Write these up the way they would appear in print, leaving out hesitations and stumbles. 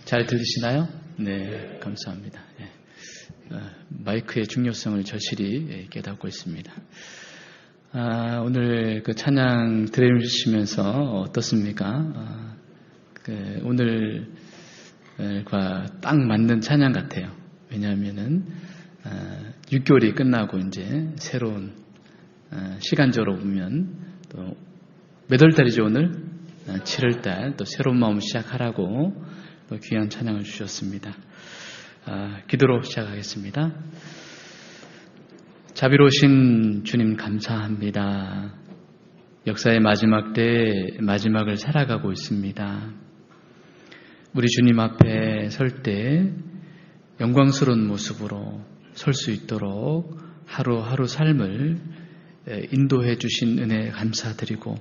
잘 들리시나요? 네, 감사합니다. 마이크의 중요성을 절실히 깨닫고 있습니다. 오늘 그 찬양 들으시면서 어떻습니까? 오늘과 딱 맞는 찬양 같아요. 왜냐하면은 6개월이 끝나고 이제 새로운 시간적으로 보면 또 몇 월 달이죠 오늘? 7월 달 또 새로운 마음 시작하라고 또 귀한 찬양을 주셨습니다. 기도로 시작하겠습니다. 자비로우신 주님 감사합니다. 역사의 마지막 때 마지막을 살아가고 있습니다. 우리 주님 앞에 설 때 영광스러운 모습으로 설 수 있도록 하루하루 삶을 인도해 주신 은혜 감사드리고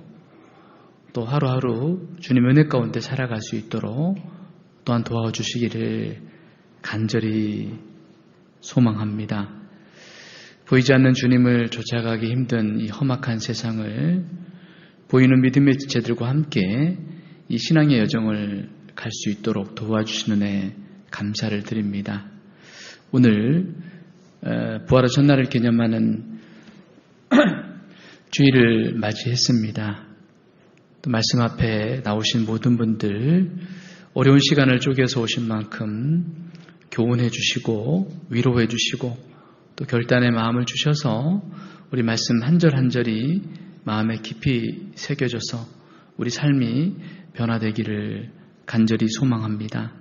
또 하루하루 주님 은혜 가운데 살아갈 수 있도록 또한 도와주시기를 간절히 소망합니다. 보이지 않는 주님을 쫓아가기 힘든 이 험악한 세상을 보이는 믿음의 지체들과 함께 이 신앙의 여정을 갈 수 있도록 도와주시는 은혜 감사를 드립니다. 오늘 부활의 전날을 기념하는 주일을 맞이했습니다. 또 말씀 앞에 나오신 모든 분들 어려운 시간을 쪼개서 오신 만큼 교훈해 주시고 위로해 주시고 또 결단의 마음을 주셔서 우리 말씀 한 절 한 절이 마음에 깊이 새겨져서 우리 삶이 변화되기를 간절히 소망합니다.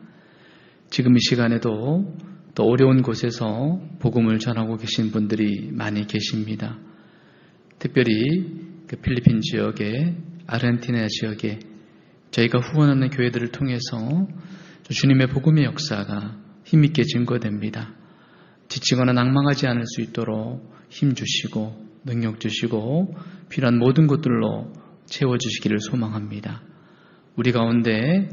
지금 이 시간에도 또 어려운 곳에서 복음을 전하고 계신 분들이 많이 계십니다. 특별히 그 필리핀 지역에 아르헨티나 지역에 저희가 후원하는 교회들을 통해서 주님의 복음의 역사가 힘있게 증거됩니다. 지치거나 낭망하지 않을 수 있도록 힘 주시고 능력 주시고 필요한 모든 것들로 채워주시기를 소망합니다. 우리 가운데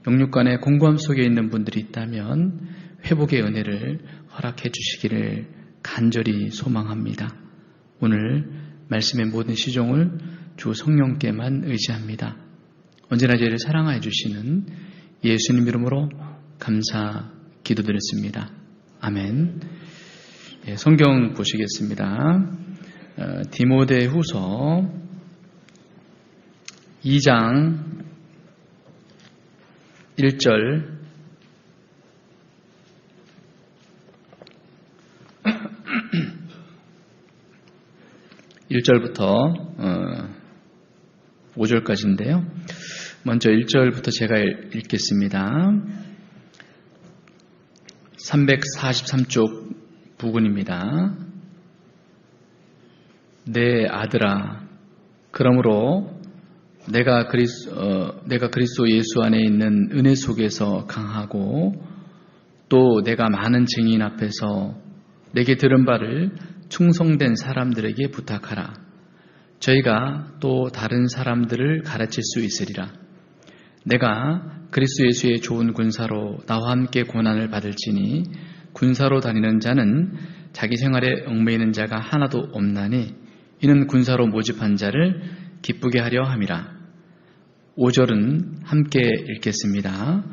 영육간의 공고함 속에 있는 분들이 있다면 회복의 은혜를 허락해 주시기를 간절히 소망합니다. 오늘 말씀의 모든 시종을 주 성령께만 의지합니다. 언제나 저희를 사랑하여 주시는 예수님 이름으로 감사 기도드렸습니다. 아멘. 성경 보시겠습니다. 디모데후서 2장 1절 1절부터 5절까지인데요. 먼저 1절부터 제가 읽겠습니다. 343쪽 부근입니다. 내 아들아, 그러므로 내가 그리스도 예수 안에 있는 은혜 속에서 강하고 또 내가 많은 증인 앞에서 내게 들은 바를 충성된 사람들에게 부탁하라. 저희가 또 다른 사람들을 가르칠 수 있으리라. 내가 그리스도 예수의 좋은 군사로 나와 함께 고난을 받을지니 군사로 다니는 자는 자기 생활에 얽매이는 자가 하나도 없나니 이는 군사로 모집한 자를 기쁘게 하려 함이라. 5절은 함께 읽겠습니다.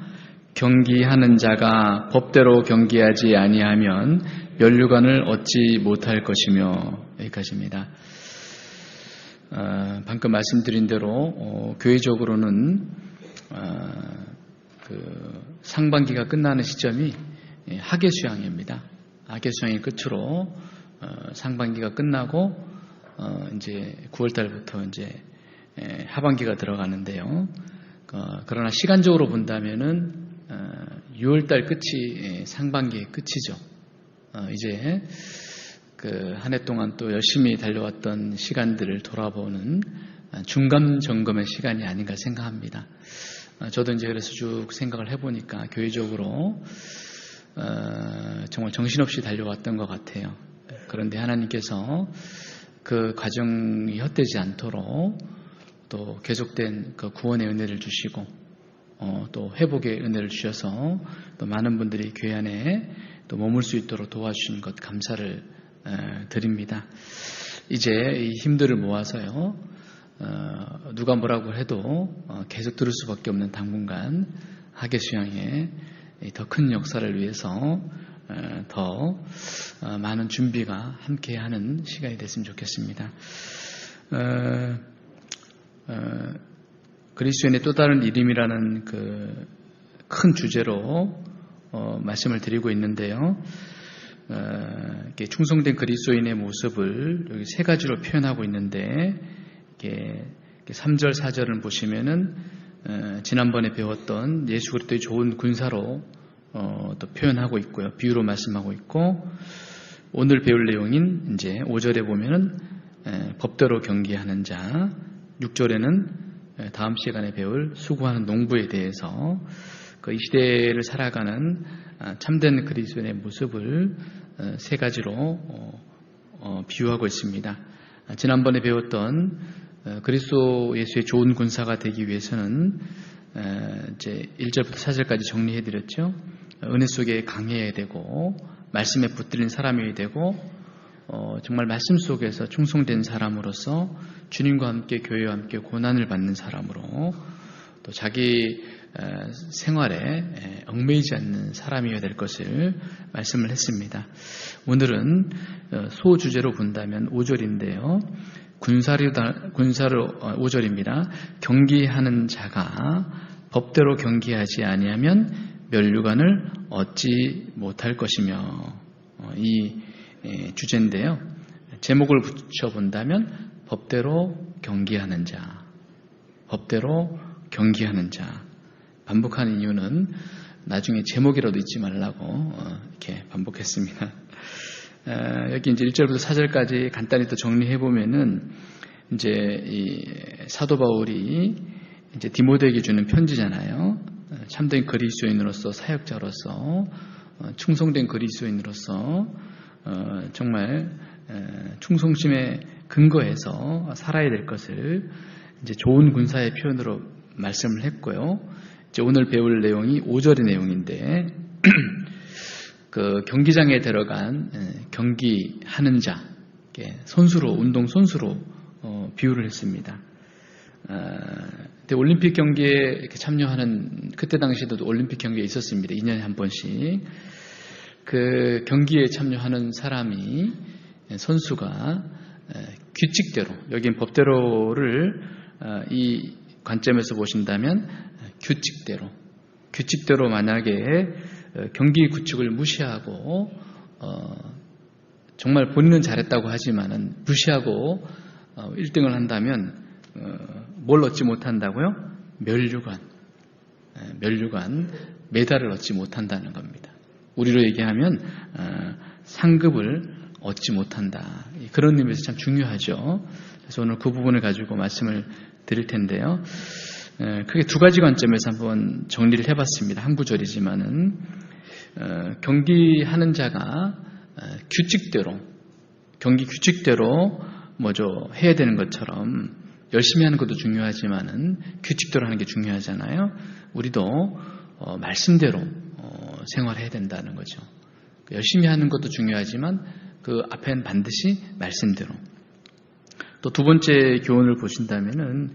경기하는 자가 법대로 경기하지 아니하면 면류관을 얻지 못할 것이며, 여기까지입니다. 방금 말씀드린 대로 교회적으로는 상반기가 끝나는 시점이 학예수양입니다. 학예수양의 끝으로 상반기가 끝나고 이제 9월 달부터 이제 하반기가 들어가는데요. 그러나 시간적으로 본다면은 6월 달 끝이 상반기의 끝이죠. 이제 한 해 동안 또 열심히 달려왔던 시간들을 돌아보는 중간 점검의 시간이 아닌가 생각합니다. 저도 이제 그래서 쭉 생각을 해보니까 교회적으로 정말 정신없이 달려왔던 것 같아요. 그런데 하나님께서 그 과정이 헛되지 않도록 또 계속된 그 구원의 은혜를 주시고 또 회복의 은혜를 주셔서 또 많은 분들이 교회 안에 또 머물 수 있도록 도와주신 것 감사를 드립니다. 이제 이 힘들을 모아서요, 누가 뭐라고 해도 계속 들을 수밖에 없는 당분간 학예수양에 더 큰 역사를 위해서 더 많은 준비가 함께하는 시간이 됐으면 좋겠습니다. 그리스도인의 또 다른 이름이라는 그 큰 주제로 말씀을 드리고 있는데요. 충성된 그리스도인의 모습을 여기 세 가지로 표현하고 있는데, 3절, 4절을 보시면은 지난번에 배웠던 예수 그리스도의 좋은 군사로 또 표현하고 있고요. 비유로 말씀하고 있고, 오늘 배울 내용인 이제 5절에 보면은 법대로 경기하는 자, 6절에는 다음 시간에 배울 수고하는 농부에 대해서 이 시대를 살아가는 참된 그리스도인의 모습을 세 가지로 비유하고 있습니다. 지난번에 배웠던 그리스도 예수의 좋은 군사가 되기 위해서는 이제 1절부터 4절까지 정리해드렸죠. 은혜 속에 강해야 되고, 말씀에 붙들린 사람이 되고, 정말 말씀 속에서 충성된 사람으로서 주님과 함께 교회와 함께 고난을 받는 사람으로, 또 자기 생활에 얽매이지 않는 사람이어야 될 것을 말씀을 했습니다. 오늘은 소주제로 본다면 5절인데요. 군사로 5절입니다. 경기하는 자가 법대로 경기하지 아니하면 면류관을 얻지 못할 것이며, 이 주제인데요. 제목을 붙여본다면 법대로 경기하는 자, 법대로 경기하는 자. 반복하는 이유는 나중에 제목이라도 잊지 말라고 이렇게 반복했습니다. 여기 이제 1절부터 4절까지 간단히 또 정리해 보면은, 이제 이 사도 바울이 이제 디모데에게 주는 편지잖아요. 참된 그리스도인으로서, 사역자로서, 충성된 그리스도인으로서 정말 충성심에 근거해서 살아야 될 것을 이제 좋은 군사의 표현으로 말씀을 했고요. 이제 오늘 배울 내용이 5절의 내용인데, 그 경기장에 들어간 경기하는 자, 선수로, 운동 선수로 비유를 했습니다. 올림픽 경기에 이렇게 참여하는, 그때 당시에도 올림픽 경기에 있었습니다. 2년에 한 번씩. 그 경기에 참여하는 사람이, 선수가 규칙대로, 여긴 법대로를 이 관점에서 보신다면 규칙대로 만약에 경기 규칙을 무시하고 정말 본인은 잘했다고 하지만은 무시하고 1등을 한다면 뭘 얻지 못한다고요? 면류관, 메달을 얻지 못한다는 겁니다. 우리로 얘기하면 상급을 얻지 못한다. 그런 의미에서 참 중요하죠. 그래서 오늘 그 부분을 가지고 말씀을 드릴 텐데요. 크게 두 가지 관점에서 한번 정리를 해봤습니다. 한 구절이지만은, 경기하는 자가 경기 규칙대로 해야 되는 것처럼 열심히 하는 것도 중요하지만은 규칙대로 하는 게 중요하잖아요. 우리도 말씀대로 생활해야 된다는 거죠. 열심히 하는 것도 중요하지만 그 앞에는 반드시 말씀대로. 또 두 번째 교훈을 보신다면은,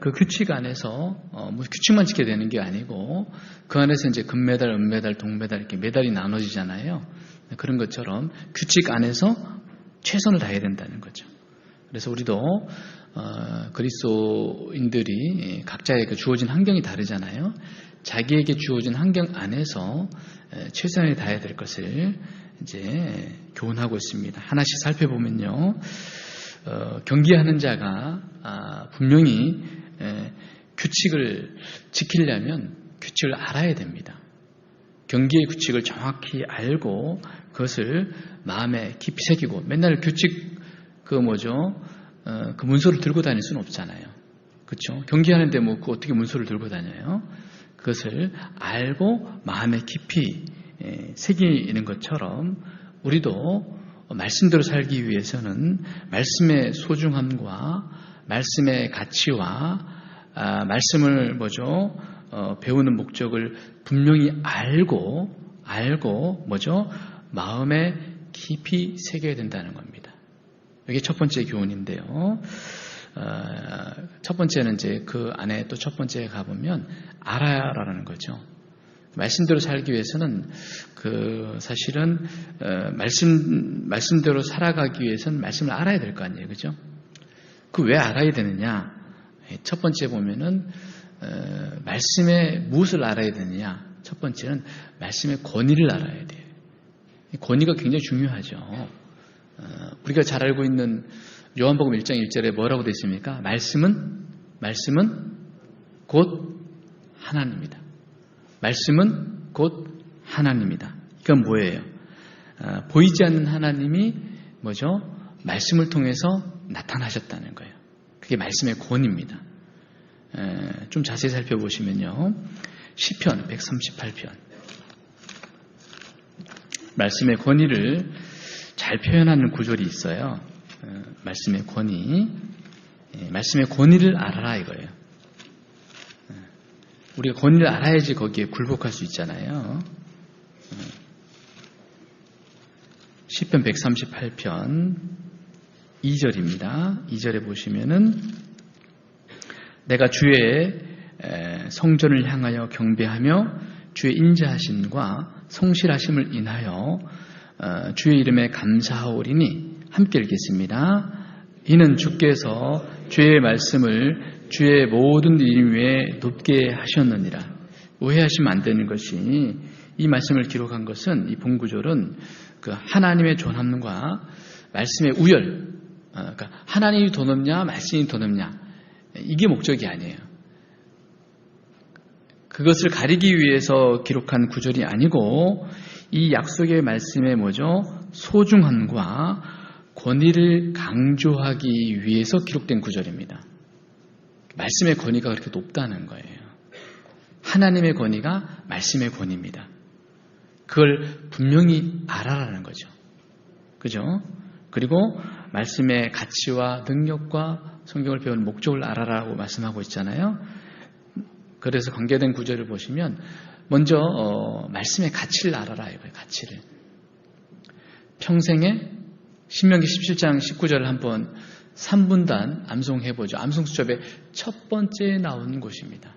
그 규칙 안에서 규칙만 지켜야 되는 게 아니고 그 안에서 이제 금메달, 은메달, 동메달 이렇게 메달이 나눠지잖아요. 그런 것처럼 규칙 안에서 최선을 다해야 된다는 거죠. 그래서 우리도 그리스도인들이 각자에게 주어진 환경이 다르잖아요. 자기에게 주어진 환경 안에서 최선을 다해야 될 것을 이제 교훈하고 있습니다. 하나씩 살펴보면요. 경기하는 자가 분명히 규칙을 지키려면 규칙을 알아야 됩니다. 경기의 규칙을 정확히 알고 그것을 마음에 깊이 새기고, 맨날 규칙 그 문서를 들고 다닐 수는 없잖아요. 그렇죠? 경기하는데 그 어떻게 문서를 들고 다녀요? 그것을 알고 마음에 깊이 새기는 것처럼 우리도 말씀대로 살기 위해서는 말씀의 소중함과 말씀의 가치와 말씀을 배우는 목적을 분명히 알고 마음에 깊이 새겨야 된다는 겁니다. 이게 첫 번째 교훈인데요. 첫 번째는 이제 그 안에 또 첫 번째에 가보면 알아야라는 거죠. 말씀대로 살기 위해서는 사실은 말씀대로 살아가기 위해서는 말씀을 알아야 될 거 아니에요, 그죠? 그 왜 알아야 되느냐? 첫 번째 보면은 말씀의 무엇을 알아야 되느냐? 첫 번째는 말씀의 권위를 알아야 돼요. 권위가 굉장히 중요하죠. 우리가 잘 알고 있는 요한복음 1장 1절에 뭐라고 되어 있습니까? 말씀은 곧 하나님이다. 말씀은 곧 하나님이다. 이건 뭐예요? 보이지 않는 하나님이 뭐죠? 말씀을 통해서 나타나셨다는 거예요. 그게 말씀의 권위입니다. 좀 자세히 살펴보시면요. 시편 138편. 말씀의 권위를 잘 표현하는 구절이 있어요. 말씀의 권위. 말씀의 권위를 알아라 이거예요. 우리가 권위를 알아야지 거기에 굴복할 수 있잖아요. 시편 138편 2절입니다. 2절에 보시면은 내가 주의 성전을 향하여 경배하며 주의 인자하심과 성실하심을 인하여 주의 이름에 감사하오리니 함께 읽겠습니다. 이는 주께서 주의 말씀을 주의 모든 이름 위에 높게 하셨느니라. 오해하시면 안 되는 것이 이 말씀을 기록한 것은 이 본구절은 그 하나님의 존함과 말씀의 우열, 그러니까 하나님이 더 높냐 말씀이 더 높냐 이게 목적이 아니에요. 그것을 가리기 위해서 기록한 구절이 아니고 이 약속의 말씀의 뭐죠? 소중함과 권위를 강조하기 위해서 기록된 구절입니다. 말씀의 권위가 그렇게 높다는 거예요. 하나님의 권위가 말씀의 권위입니다. 그걸 분명히 알아라는 거죠. 그죠? 그리고 말씀의 가치와 능력과 성경을 배우는 목적을 알아라고 말씀하고 있잖아요. 그래서 관계된 구절을 보시면 먼저 말씀의 가치를 알아라 이거예요. 가치를. 평생에 신명기 17장 19절을 한번 3분단 암송해보죠. 암송수첩의 첫 번째 나온 곳입니다.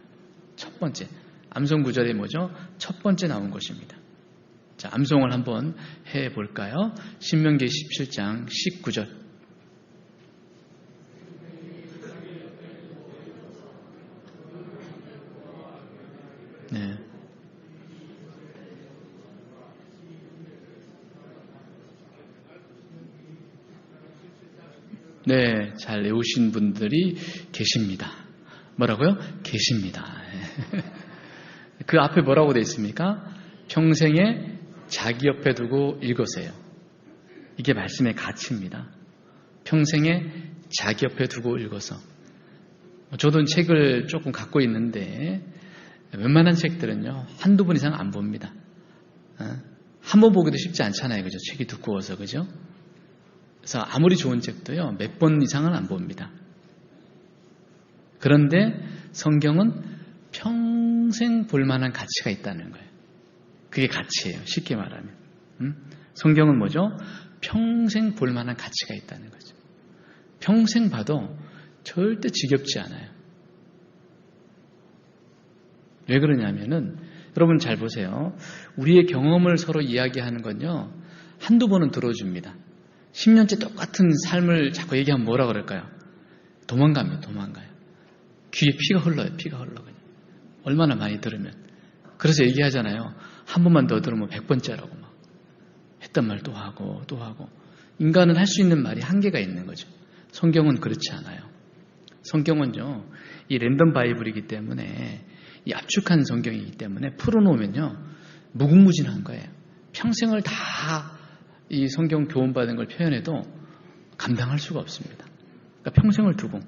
첫 번째. 암송 구절이 뭐죠? 첫 번째 나온 곳입니다. 자, 암송을 한번 해볼까요? 신명기 17장 19절. 네. 네, 잘 외우신 분들이 계십니다. 뭐라고요? 계십니다. 그 앞에 뭐라고 되어 있습니까? 평생에 자기 옆에 두고 읽으세요. 이게 말씀의 가치입니다. 평생에 자기 옆에 두고 읽어서. 저도 책을 조금 갖고 있는데 웬만한 책들은요 한두 번 이상 안 봅니다. 한 번 보기도 쉽지 않잖아요. 그죠? 책이 두꺼워서. 그죠? 그래서 아무리 좋은 책도요 몇 번 이상은 안 봅니다. 그런데 성경은 평생 볼 만한 가치가 있다는 거예요. 그게 가치예요. 쉽게 말하면. 성경은 뭐죠? 평생 볼 만한 가치가 있다는 거죠. 평생 봐도 절대 지겹지 않아요. 왜 그러냐면은 여러분 잘 보세요. 우리의 경험을 서로 이야기하는 건요 한두 번은 들어줍니다. 10년째 똑같은 삶을 자꾸 얘기하면 뭐라 그럴까요? 도망가요. 귀에 피가 흘러요. 피가 흘러. 그냥. 얼마나 많이 들으면. 그래서 얘기하잖아요. 한 번만 더 들으면 100번째라고 막. 했던 말 또 하고 또 하고. 인간은 할 수 있는 말이 한계가 있는 거죠. 성경은 그렇지 않아요. 성경은요, 이 랜덤 바이블이기 때문에 이 압축한 성경이기 때문에 풀어놓으면요 무궁무진한 거예요. 평생을 다 이 성경 교훈받은 걸 표현해도 감당할 수가 없습니다. 그러니까 평생을 두고.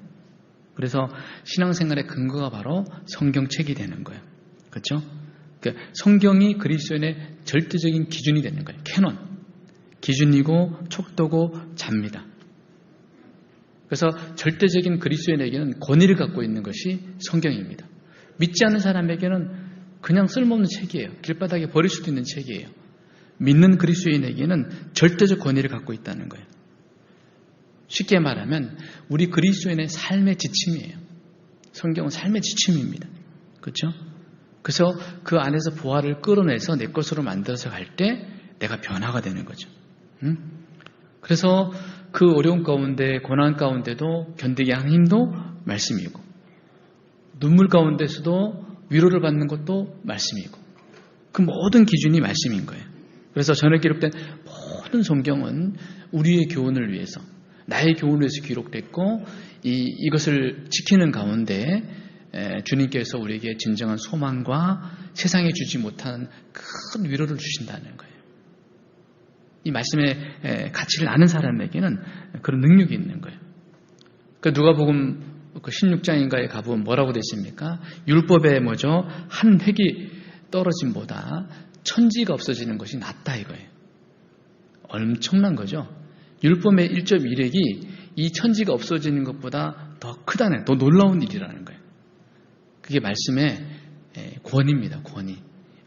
그래서 신앙생활의 근거가 바로 성경책이 되는 거예요. 그렇죠? 그러니까 성경이 그리스도인의 절대적인 기준이 되는 거예요. 캐논. 기준이고 촉도고 잡니다. 그래서 절대적인 그리스도인에게는 권위를 갖고 있는 것이 성경입니다. 믿지 않는 사람에게는 그냥 쓸모없는 책이에요. 길바닥에 버릴 수도 있는 책이에요. 믿는 그리스도인에게는 절대적 권위를 갖고 있다는 거예요. 쉽게 말하면 우리 그리스도인의 삶의 지침이에요. 성경은 삶의 지침입니다. 그렇죠? 그래서 그 안에서 보화를 끌어내서 내 것으로 만들어서 갈 때 내가 변화가 되는 거죠. 그래서 그 어려운 가운데, 고난 가운데도 견디게 한 힘도 말씀이고, 눈물 가운데서도 위로를 받는 것도 말씀이고, 그 모든 기준이 말씀인 거예요. 그래서 전에 기록된 모든 성경은 우리의 교훈을 위해서, 나의 교훈을 위해서 기록됐고, 이것을 지키는 가운데 주님께서 우리에게 진정한 소망과 세상에 주지 못한 큰 위로를 주신다는 거예요. 이 말씀의 가치를 아는 사람에게는 그런 능력이 있는 거예요. 그 누가복음 16장인가에 가보면 뭐라고 되어 있습니까? 율법에 뭐죠? 한 획이 떨어짐보다 천지가 없어지는 것이 낫다 이거예요. 엄청난 거죠. 율법의 1.1획이 이 천지가 없어지는 것보다 더 크다는, 더 놀라운 일이라는 거예요. 그게 말씀의 권위입니다.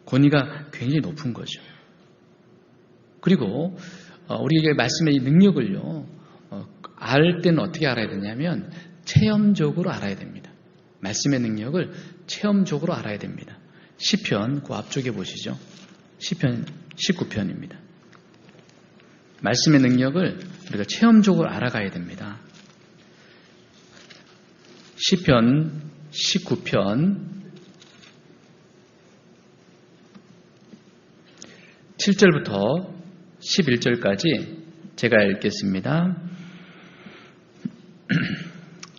권위가 굉장히 높은 거죠. 그리고 우리에게 말씀의 이 능력을요, 알 때는 어떻게 알아야 되냐면 체험적으로 알아야 됩니다. 말씀의 능력을 체험적으로 알아야 됩니다. 시편 그 앞쪽에 보시죠. 시편 19편입니다. 말씀의 능력을 우리가 체험적으로 알아가야 됩니다. 시편 19편 7절부터 11절까지 제가 읽겠습니다.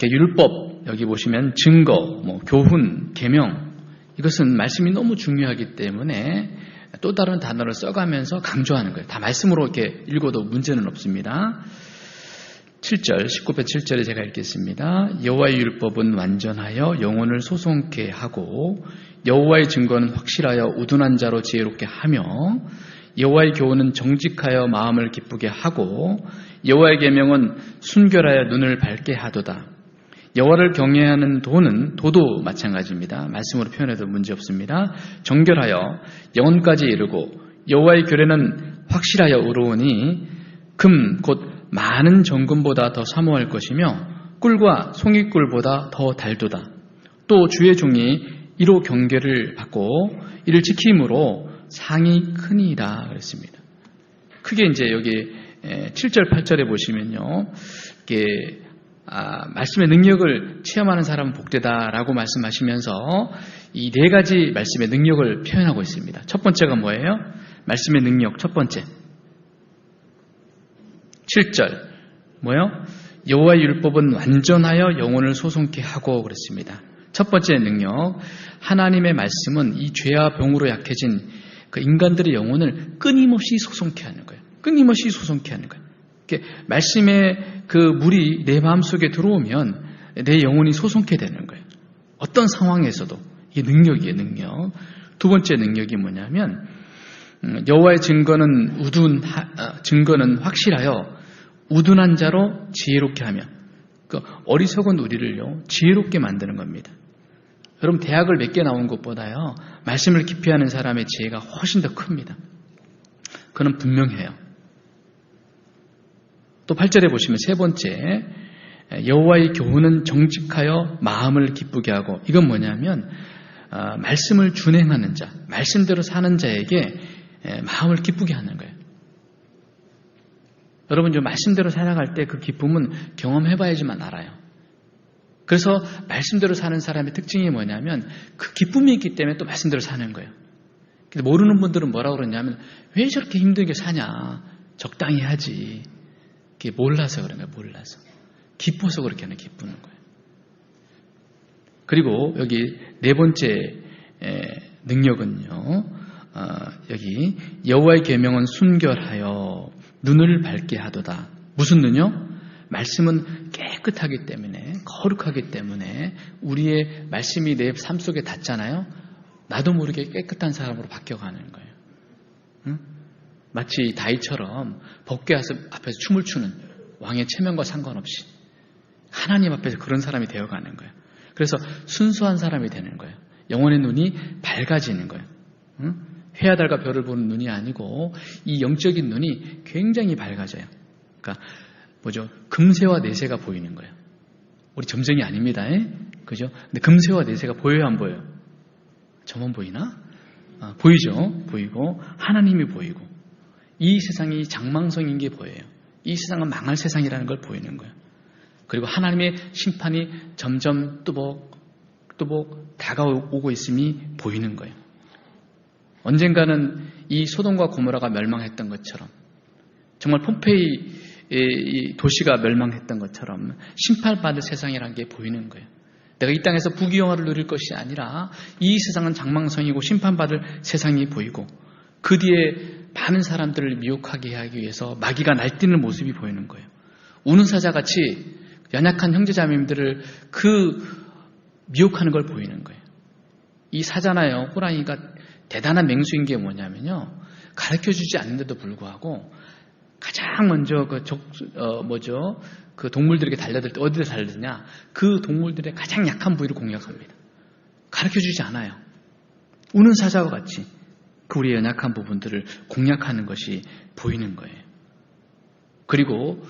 율법, 여기 보시면 증거, 교훈, 계명, 이것은 말씀이 너무 중요하기 때문에 또 다른 단어를 써가면서 강조하는 거예요. 다 말씀으로 이렇게 읽어도 문제는 없습니다. 7절, 19편 7절에 제가 읽겠습니다. 여호와의 율법은 완전하여 영혼을 소송케 하고 여호와의 증거는 확실하여 우둔한 자로 지혜롭게 하며 여호와의 교훈은 정직하여 마음을 기쁘게 하고 여호와의 계명은 순결하여 눈을 밝게 하도다. 여호와를 경외하는 도도 마찬가지입니다. 말씀으로 표현해도 문제없습니다. 정결하여 영혼까지 이르고 여호와의 규례는 확실하여 의로우니 금 곧 많은 정금보다 더 사모할 것이며 꿀과 송이꿀보다 더 달도다. 또 주의 종이 이로 경계를 받고 이를 지킴으로 상이 크니라 그랬습니다. 크게 이제 여기 7절 8절에 보시면요, 이게 말씀의 능력을 체험하는 사람은 복되다라고 말씀하시면서 이 네 가지 말씀의 능력을 표현하고 있습니다. 첫 번째가 뭐예요? 말씀의 능력 첫 번째 7절 뭐요? 여호와의 율법은 완전하여 영혼을 소송케 하고 그랬습니다. 첫 번째 능력, 하나님의 말씀은 이 죄와 병으로 약해진 그 인간들의 영혼을 끊임없이 소송케 하는 거예요. 끊임없이 소송케 하는 거예요. 말씀의 그 물이 내 마음속에 들어오면 내 영혼이 소송케 되는 거예요. 어떤 상황에서도. 이게 능력이에요, 능력. 두 번째 능력이 뭐냐면 여호와의 증거는 증거는 확실하여 우둔한 자로 지혜롭게 하며, 그 어리석은 우리를요 지혜롭게 만드는 겁니다. 여러분 대학을 몇 개 나온 것보다요 말씀을 깊이 하는 사람의 지혜가 훨씬 더 큽니다. 그는 분명해요. 또 8절에 보시면 세 번째, 여호와의 교훈은 정직하여 마음을 기쁘게 하고, 이건 뭐냐면 말씀을 준행하는 자, 말씀대로 사는 자에게 마음을 기쁘게 하는 거예요. 여러분 좀 말씀대로 살아갈 때 그 기쁨은 경험해봐야지만 알아요. 그래서 말씀대로 사는 사람의 특징이 뭐냐면 그 기쁨이 있기 때문에 또 말씀대로 사는 거예요. 근데 모르는 분들은 뭐라고 그러냐면 왜 저렇게 힘들게 사냐, 적당히 하지. 그게 몰라서 그런 거예요. 몰라서. 기뻐서 그렇게 하는, 기쁘는 거예요. 그리고 여기 네 번째 능력은요, 여기 여호와의 계명은 순결하여 눈을 밝게 하도다. 무슨 눈요? 말씀은 깨끗하기 때문에, 거룩하기 때문에 우리의 말씀이 내 삶 속에 닿잖아요. 나도 모르게 깨끗한 사람으로 바뀌어가는 거예요. 응? 마치 다윗처럼 법궤 앞에서 춤을 추는, 왕의 체면과 상관없이 하나님 앞에서 그런 사람이 되어가는 거예요. 그래서 순수한 사람이 되는 거예요. 영혼의 눈이 밝아지는 거예요. 응? 해와 달과 별을 보는 눈이 아니고 이 영적인 눈이 굉장히 밝아져요. 그러니까 뭐죠? 금세와 내세가 보이는 거예요. 우리 점쟁이 아닙니다. 그죠? 근데 금세와 내세가 보여요, 안 보여요? 저만 보이나? 보이죠? 보이고 하나님이 보이고 이 세상이 장망성인 게 보여요. 이 세상은 망할 세상이라는 걸 보이는 거예요. 그리고 하나님의 심판이 점점 뚜벅뚜벅 다가오고 있음이 보이는 거예요. 언젠가는 이 소돔과 고모라가 멸망했던 것처럼 정말 폼페이 도시가 멸망했던 것처럼 심판받을 세상이라는 게 보이는 거예요. 내가 이 땅에서 부귀영화를 누릴 것이 아니라 이 세상은 장망성이고 심판받을 세상이 보이고 그 뒤에 많은 사람들을 미혹하게 하기 위해서 마귀가 날뛰는 모습이 보이는 거예요. 우는 사자같이 연약한 형제자매들을 미혹하는 걸 보이는 거예요. 이 사자나요 호랑이가 대단한 맹수인 게 뭐냐면요, 가르쳐주지 않는데도 불구하고 가장 먼저 그 동물들에게 달려들 때 어디에 달려드냐, 그 동물들의 가장 약한 부위를 공략합니다. 가르쳐주지 않아요. 우는 사자와 같이 그 우리의 연약한 부분들을 공략하는 것이 보이는 거예요. 그리고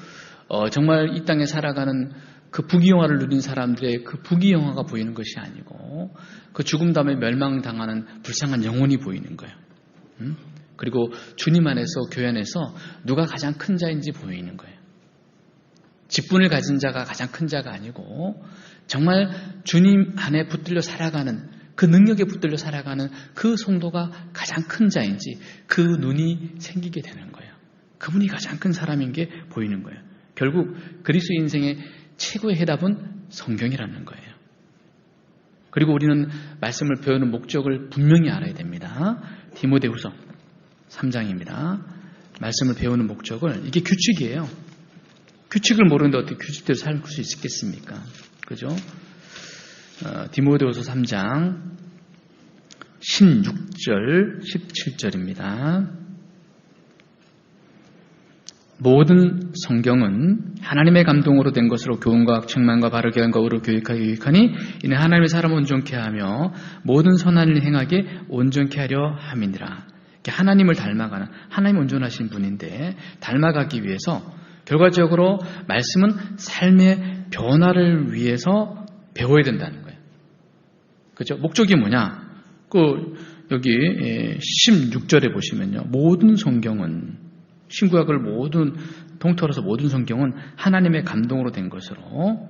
정말 이 땅에 살아가는 그 부귀영화를 누린 사람들의 그 부귀영화가 보이는 것이 아니고 그 죽음 다음에 멸망당하는 불쌍한 영혼이 보이는 거예요. 그리고 주님 안에서, 교회 안에서 누가 가장 큰 자인지 보이는 거예요. 직분을 가진 자가 가장 큰 자가 아니고 정말 주님 안에 붙들려 살아가는, 그 능력에 붙들려 살아가는 그 성도가 가장 큰 자인지 그 눈이 생기게 되는 거예요. 그분이 가장 큰 사람인 게 보이는 거예요. 결국 그리스도 인생의 최고의 해답은 성경이라는 거예요. 그리고 우리는 말씀을 배우는 목적을 분명히 알아야 됩니다. 디모데후서 3장입니다. 말씀을 배우는 목적을, 이게 규칙이에요. 규칙을 모르는데 어떻게 규칙대로 살 수 있겠습니까? 그죠? 디모데후서 3장 16절, 17절입니다. 모든 성경은 하나님의 감동으로 된 것으로 교훈과 책망과 바르게 함과 의로 교육하게 유익하니 이는 하나님의 사람을 온전케 하며 모든 선한 일을 행하게 온전케 하려 함이니라. 하나님을 닮아가는, 하나님 온전하신 분인데 닮아가기 위해서 결과적으로 말씀은 삶의 변화를 위해서 배워야 된다는 거예요. 그죠? 목적이 뭐냐? 여기 16절에 보시면요, 모든 성경은, 신구약을 모든 통틀어서 모든 성경은 하나님의 감동으로 된 것으로,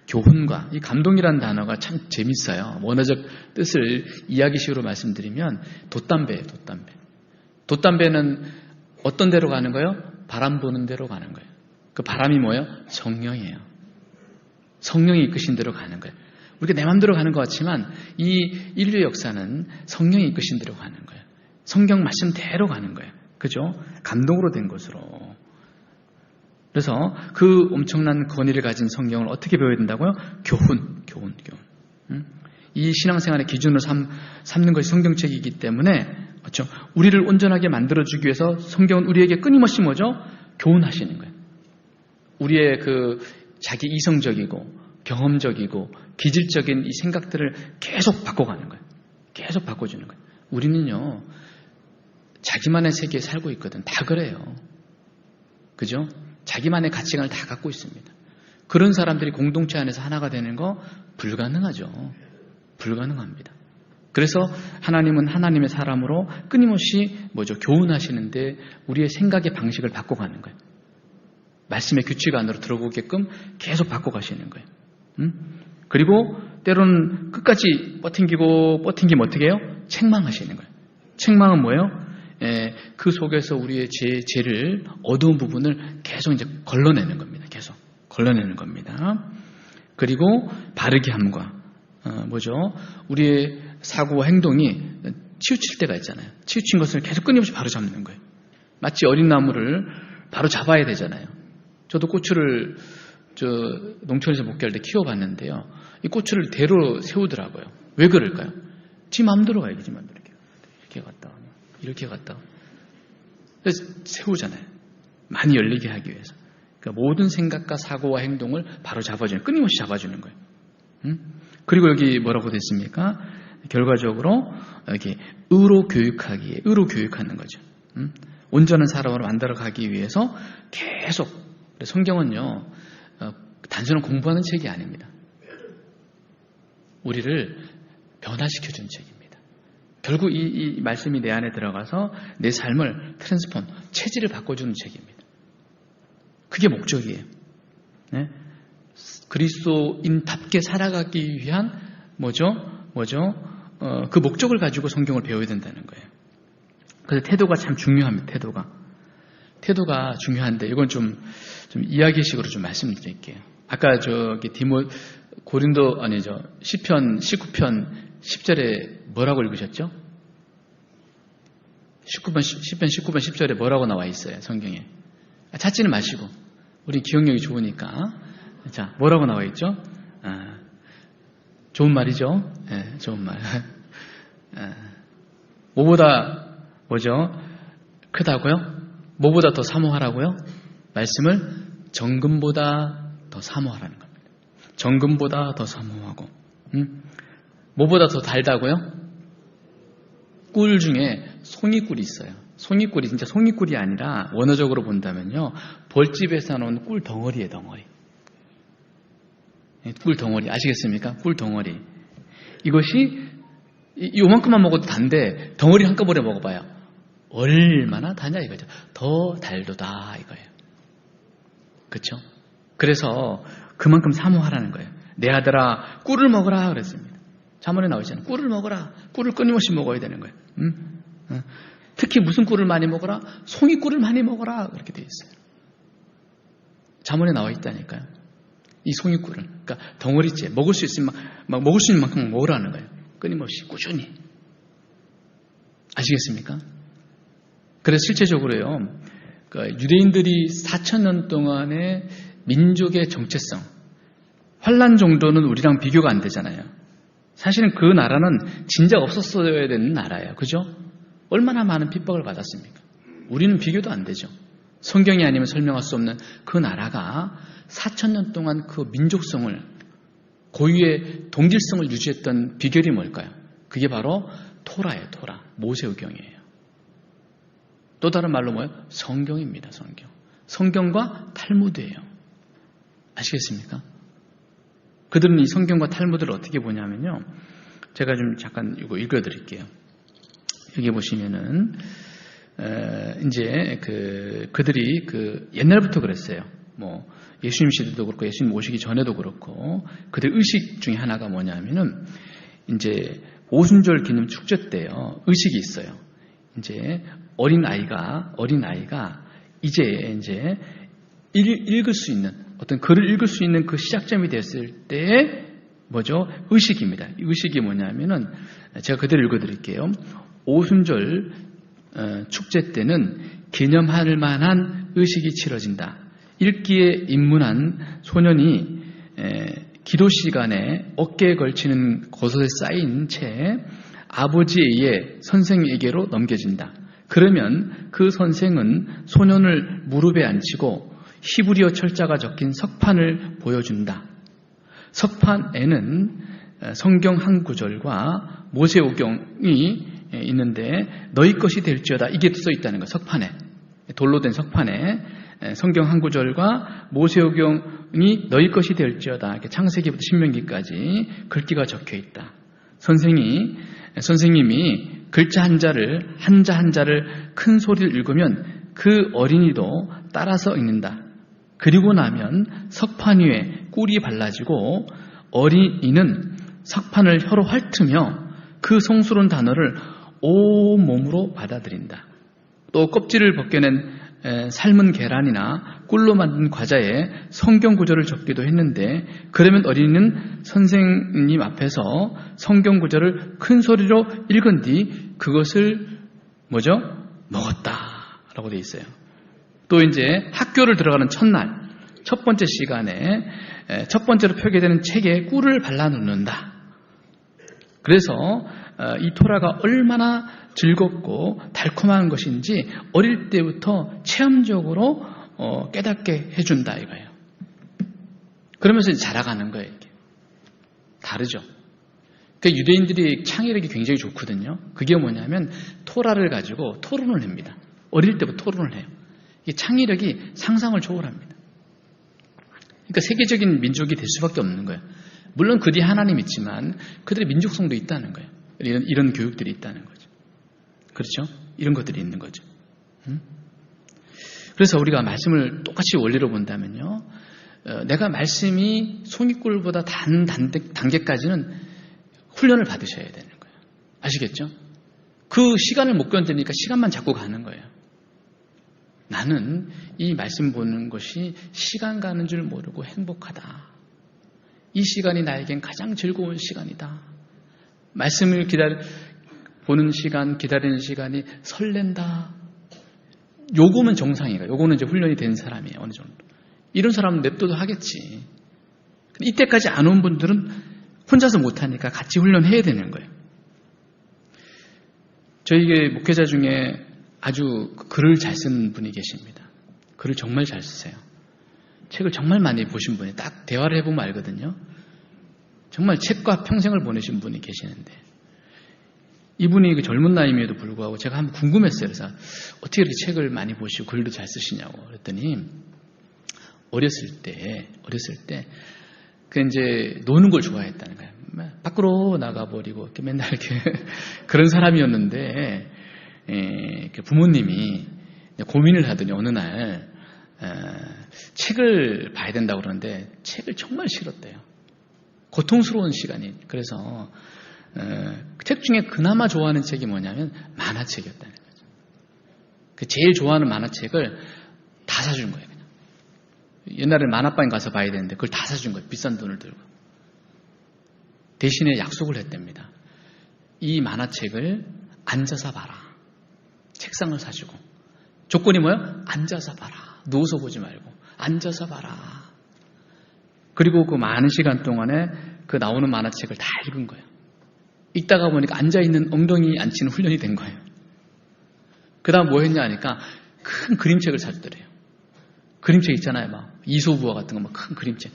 교훈과, 이 감동이라는 단어가 참 재밌어요. 원어적 뜻을 이야기식으로 말씀드리면 돛담배예요. 돛담배는 어떤 데로 가는 거예요? 바람 부는 데로 가는 거예요. 그 바람이 뭐예요? 성령이에요. 성령이 이끄신 대로 가는 거예요. 우리가 내 마음대로 가는 것 같지만 이 인류의 역사는 성령이 이끄신 대로 가는 거예요. 성경 말씀대로 가는 거예요. 그죠? 감동으로 된 것으로. 그래서 그 엄청난 권위를 가진 성경을 어떻게 배워야 된다고요? 교훈. 이 신앙생활의 기준으로 삼는 것이 성경책이기 때문에, 그렇죠? 우리를 온전하게 만들어주기 위해서 성경은 우리에게 끊임없이 뭐죠? 교훈하시는 거예요. 우리의 그 자기 이성적이고 경험적이고 기질적인 이 생각들을 계속 바꿔가는 거예요. 계속 바꿔주는 거예요. 우리는요, 자기만의 세계에 살고 있거든. 다 그래요. 그죠? 자기만의 가치관을 다 갖고 있습니다. 그런 사람들이 공동체 안에서 하나가 되는 거 불가능하죠. 불가능합니다. 그래서 하나님은 하나님의 사람으로 끊임없이 교훈하시는데 우리의 생각의 방식을 바꿔가는 거예요. 말씀의 규칙 안으로 들어오게끔 계속 바꿔가시는 거예요. 그리고 때로는 끝까지 버팅기면 어떻게 해요? 책망하시는 거예요. 책망은 뭐예요? 그 속에서 우리의 죄를, 어두운 부분을 계속 이제 걸러내는 겁니다. 계속 걸러내는 겁니다. 그리고 바르게 함과, 우리의 사고와 행동이 치우칠 때가 있잖아요. 치우친 것을 계속 끊임없이 바로 잡는 거예요. 마치 어린 나무를 바로 잡아야 되잖아요. 저도 고추를 농촌에서 목회할 때 키워봤는데요. 이 고추를 대로 세우더라고요. 왜 그럴까요? 지 마음대로 가요. 지 마음대로. 이렇게 갔다. 그래서 세우잖아요. 많이 열리게 하기 위해서. 그러니까 모든 생각과 사고와 행동을 바로 잡아주는, 끊임없이 잡아주는 거예요. 그리고 여기 뭐라고 됐습니까? 결과적으로 여기 의로 교육하는 거죠. 온전한 사람으로 만들어가기 위해서 계속, 성경은요, 단순한 공부하는 책이 아닙니다. 우리를 변화시켜주는 책입니다. 결국 이 말씀이 내 안에 들어가서 내 삶을 트랜스폼, 체질을 바꿔주는 책입니다. 그게 목적이에요. 네? 그리스도인답게 살아가기 위한 그 목적을 가지고 성경을 배워야 된다는 거예요. 그래서 태도가 참 중요합니다. 태도가 중요한데 이건 좀 이야기식으로 좀 말씀드릴게요. 아까 시편 19편 10절에 뭐라고 읽으셨죠? 시편 19편 10절에 뭐라고 나와 있어요, 성경에? 찾지는 마시고. 우리 기억력이 좋으니까. 자, 뭐라고 나와 있죠? 좋은 말이죠? 네, 좋은 말. 뭐보다, 크다고요? 뭐보다 더 사모하라고요? 말씀을 정금보다 더 사모하라는 겁니다. 정금보다 더 사모하고. 뭐보다 더 달다고요? 꿀 중에 송이꿀이 있어요. 송이꿀이 진짜 송이꿀이 아니라 원어적으로 본다면요. 벌집에서 나온 꿀 덩어리예요, 덩어리. 꿀 덩어리 아시겠습니까? 꿀 덩어리. 이것이 요만큼만 먹어도 단데 덩어리 한꺼번에 먹어봐요. 얼마나 다냐 이거죠. 더 달도다 이거예요. 그렇죠? 그래서 그만큼 사모하라는 거예요. 내 아들아 꿀을 먹으라 그랬습니다. 잠언에 나와 있잖아요. 꿀을 먹어라. 꿀을 끊임없이 먹어야 되는 거예요. 특히 무슨 꿀을 많이 먹어라? 송이꿀을 많이 먹어라 그렇게 되어 있어요. 잠언에 나와 있다니까요. 이 송이꿀을, 그러니까 덩어리째 먹을 수 있으면 막 먹을 수 있는 만큼 먹으라는 거예요. 끊임없이 꾸준히. 아시겠습니까? 그래서 실제적으로요, 유대인들이 4,000년 동안의 민족의 정체성, 환란 정도는 우리랑 비교가 안 되잖아요. 사실은 그 나라는 진작 없었어야 되는 나라예요. 그죠? 얼마나 많은 핍박을 받았습니까? 우리는 비교도 안 되죠. 성경이 아니면 설명할 수 없는 그 나라가 4,000년 동안 그 민족성을, 고유의 동질성을 유지했던 비결이 뭘까요? 그게 바로 토라예요, 토라. 모세오경이에요. 또 다른 말로 뭐예요? 성경입니다, 성경. 성경과 탈무드예요. 아시겠습니까? 그들은 이 성경과 탈무드를 어떻게 보냐면요. 제가 좀 잠깐 이거 읽어드릴게요. 여기 보시면은, 이제 그들이 옛날부터 그랬어요. 예수님 시대도 그렇고 예수님 오시기 전에도 그렇고 그들 의식 중에 하나가 뭐냐면은 이제 오순절 기념 축제 때요. 의식이 있어요. 이제 어린 아이가 이제 읽을 수 있는 어떤 글을 읽을 수 있는 그 시작점이 됐을 때 의식입니다. 이 의식이 뭐냐면은 제가 그대로 읽어드릴게요. 오순절 축제 때는 기념할 만한 의식이 치러진다. 읽기에 입문한 소년이 기도 시간에 어깨에 걸치는 겉옷에 쌓인 채 아버지에 의해 선생에게로 넘겨진다. 그러면 그 선생은 소년을 무릎에 앉히고 히브리어 철자가 적힌 석판을 보여준다. 석판에는 성경 한 구절과 모세오경이 있는데 너희 것이 될지어다 이게 써 있다는 거예요. 석판에, 돌로 된 석판에 성경 한 구절과 모세오경이 너희 것이 될지어다 이렇게 창세기부터 신명기까지 글귀가 적혀 있다. 선생님이 글자 한 자를 큰 소리를 읽으면 그 어린이도 따라서 읽는다. 그리고 나면 석판 위에 꿀이 발라지고 어린이는 석판을 혀로 핥으며 그 성스러운 단어를 온 몸으로 받아들인다. 또 껍질을 벗겨낸 삶은 계란이나 꿀로 만든 과자에 성경 구절을 적기도 했는데 그러면 어린이는 선생님 앞에서 성경 구절을 큰 소리로 읽은 뒤 그것을 먹었다라고 되어 있어요. 또 이제 학교를 들어가는 첫날 첫 번째 시간에 첫 번째로 표기되는 책에 꿀을 발라놓는다. 그래서 이 토라가 얼마나 즐겁고 달콤한 것인지 어릴 때부터 체험적으로 깨닫게 해준다 이거예요. 그러면서 자라가는 거예요. 이게. 다르죠. 그러니까 유대인들이 창의력이 굉장히 좋거든요. 그게 뭐냐면 토라를 가지고 토론을 합니다. 어릴 때부터 토론을 해요. 이 창의력이 상상을 초월합니다. 그러니까 세계적인 민족이 될 수밖에 없는 거예요. 물론 그 뒤에 하나님 있지만 그들의 민족성도 있다는 거예요. 이런 교육들이 있다는 거죠. 그렇죠? 이런 것들이 있는 거죠. 그래서 우리가 말씀을 똑같이 원리로 본다면요. 내가 말씀이 송이꿀보다 단 단계까지는 훈련을 받으셔야 되는 거예요. 아시겠죠? 그 시간을 못 견디니까 시간만 자꾸 가는 거예요. 나는 이 말씀 보는 것이 시간 가는 줄 모르고 행복하다. 이 시간이 나에겐 가장 즐거운 시간이다. 말씀을 보는 시간, 기다리는 시간이 설렌다. 요거면 정상이에요. 요거는 이제 훈련이 된 사람이에요. 어느 정도. 이런 사람은 냅둬도 하겠지. 이때까지 안 온 분들은 혼자서 못하니까 같이 훈련해야 되는 거예요. 저희 목회자 중에 아주 글을 잘 쓰는 분이 계십니다. 글을 정말 잘 쓰세요. 책을 정말 많이 보신 분이 딱 대화를 해보면 알거든요. 정말 책과 평생을 보내신 분이 계시는데 이분이 젊은 나이임에도 불구하고 제가 한번 궁금했어요. 그래서 어떻게 이렇게 책을 많이 보시고 글도 잘 쓰시냐고 그랬더니 어렸을 때 그 이제 노는 걸 좋아했다는 거예요. 밖으로 나가버리고 이렇게 맨날 이렇게 그런 사람이었는데 부모님이 고민을 하더니 어느 날 책을 봐야 된다고 그러는데 책을 정말 싫었대요. 고통스러운 시간이. 그래서 책 중에 그나마 좋아하는 책이 뭐냐면 만화책이었다는 거죠. 그 제일 좋아하는 만화책을 다 사준 거예요. 그냥. 옛날에 만화방에 가서 봐야 되는데 그걸 다 사준 거예요. 비싼 돈을 들고. 대신에 약속을 했답니다. 이 만화책을 앉아서 봐라. 책상을 사주고. 조건이 뭐예요? 앉아서 봐라. 누워서 보지 말고 앉아서 봐라. 그리고 그 많은 시간 동안에 그 나오는 만화책을 다 읽은 거예요. 읽다가 보니까 앉아있는 엉덩이 앉히는 훈련이 된 거예요. 그 다음 뭐 했냐 하니까 큰 그림책을 사주더래요. 그림책 있잖아요. 막 이소부화 같은 거 막 큰 그림책.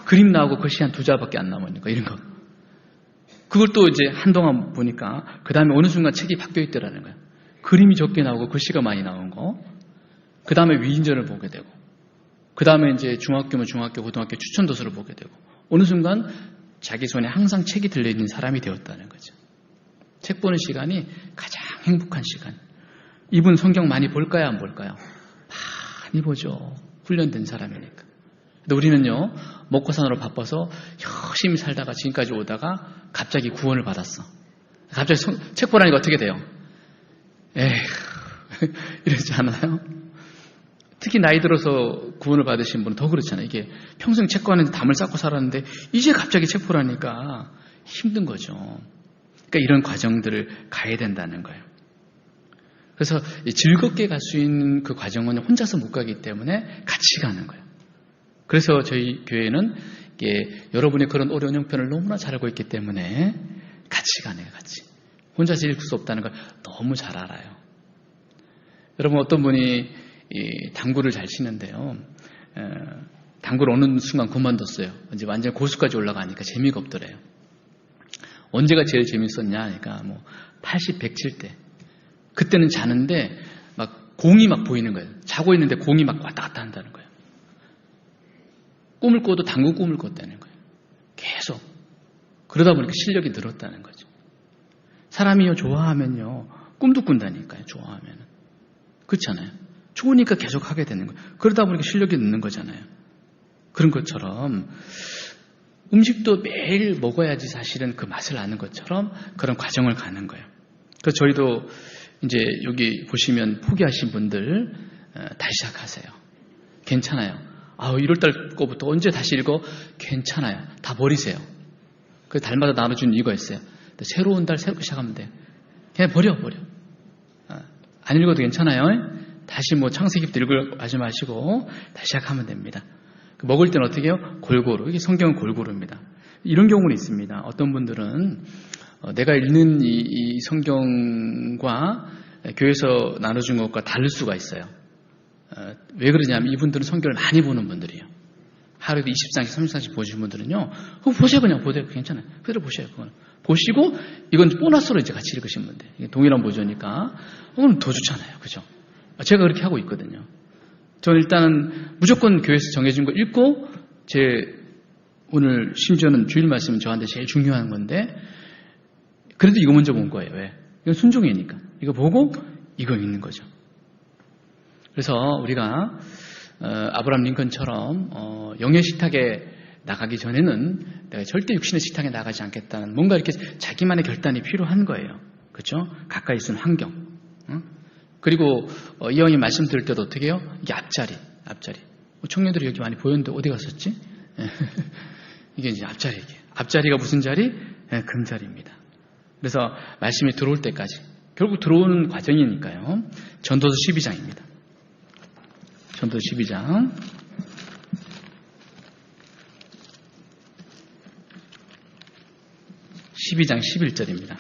그림 나오고 글씨 한 2자밖에 안 남으니까 이런 거. 그걸 또 이제 한동안 보니까 그 다음에 어느 순간 책이 바뀌어 있더라는 거예요. 그림이 적게 나오고 글씨가 많이 나온 거. 그 다음에 위인전을 보게 되고. 그 다음에 이제 중학교면 중학교, 고등학교 추천도서를 보게 되고. 어느 순간 자기 손에 항상 책이 들려있는 사람이 되었다는 거죠. 책 보는 시간이 가장 행복한 시간. 이분 성경 많이 볼까요? 안 볼까요? 많이 보죠. 훈련된 사람이니까. 근데 우리는요, 먹고 사느라 바빠서 열심히 살다가 지금까지 오다가 갑자기 구원을 받았어. 갑자기 책 보라니까 어떻게 돼요? 에휴, 이러지 않아요? 특히 나이 들어서 구원을 받으신 분은 더 그렇잖아요. 이게 평생 책 보는데 담을 쌓고 살았는데 이제 갑자기 책 보라니까 힘든 거죠. 그러니까 이런 과정들을 가야 된다는 거예요. 그래서 즐겁게 갈 수 있는 그 과정은 혼자서 못 가기 때문에 같이 가는 거예요. 그래서 저희 교회는 여러분의 그런 어려운 형편을 너무나 잘 알고 있기 때문에 같이 가네요. 같이. 혼자서 읽을 수 없다는 걸 너무 잘 알아요. 여러분 어떤 분이 당구를 잘 치는데요. 당구를 어느 순간 그만뒀어요. 이제 완전 고수까지 올라가니까 재미가 없더래요. 언제가 제일 재밌었냐 하니까 80, 100칠 때. 그때는 자는데 막 공이 막 보이는 거예요. 자고 있는데 공이 막 왔다 갔다 한다는 거예요. 꿈을 꿔도 당구 꿈을 꿨다는 거예요. 계속. 그러다 보니까 실력이 늘었다는 거죠. 사람이요 좋아하면요 꿈도 꾼다니까요. 좋아하면. 그렇잖아요. 좋으니까 계속 하게 되는 거예요. 그러다 보니까 실력이 늦는 거잖아요. 그런 것처럼 음식도 매일 먹어야지 사실은 그 맛을 아는 것처럼 그런 과정을 가는 거예요. 그래서 저희도 이제 여기 보시면 포기하신 분들 다시 시작하세요. 괜찮아요. 1월달 거부터 언제 다시 읽어? 괜찮아요. 다 버리세요. 그 달마다 나눠주는 이유가 있어요. 새로운 달 새롭게 시작하면 돼요. 그냥 버려. 안 읽어도 괜찮아요. 다시 창세기부터 읽으려고 하지 마시고 다시 시작하면 됩니다. 먹을 때는 어떻게 해요? 골고루. 이게 성경은 골고루입니다. 이런 경우는 있습니다. 어떤 분들은 내가 읽는 이 성경과 교회에서 나눠준 것과 다를 수가 있어요. 왜 그러냐면 이분들은 성경을 많이 보는 분들이에요. 하루에도 20장씩 30장씩 보시는 분들은요. 보세요. 그냥 보세요. 괜찮아요. 그대로 보셔요. 그거는. 보시고 이건 보너스로 이제 같이 읽으시면 돼요. 동일한 보조니까 그건 더 좋잖아요. 그죠? 제가 그렇게 하고 있거든요. 저는 일단은 무조건 교회에서 정해준 거 읽고 제 오늘 심지어는 주일 말씀은 저한테 제일 중요한 건데 그래도 이거 먼저 본 거예요. 왜? 이건 순종이니까. 이거 보고 이거 읽는 거죠. 그래서 우리가 아브라함 링컨처럼 영의 식탁에 나가기 전에는 내가 절대 육신의 식탁에 나가지 않겠다는 뭔가 이렇게 자기만의 결단이 필요한 거예요. 그렇죠? 가까이 있는 환경. 그리고 이 형이 말씀 들을 때도 어떻게 해요? 이게 앞자리. 청년들이 여기 많이 보였는데 어디 갔었지? 이게 이제 앞자리. 앞자리가 무슨 자리? 금자리입니다. 그래서 말씀이 들어올 때까지 결국 들어오는 과정이니까요. 전도서 12장입니다. 전도서 12장 12장 11절입니다.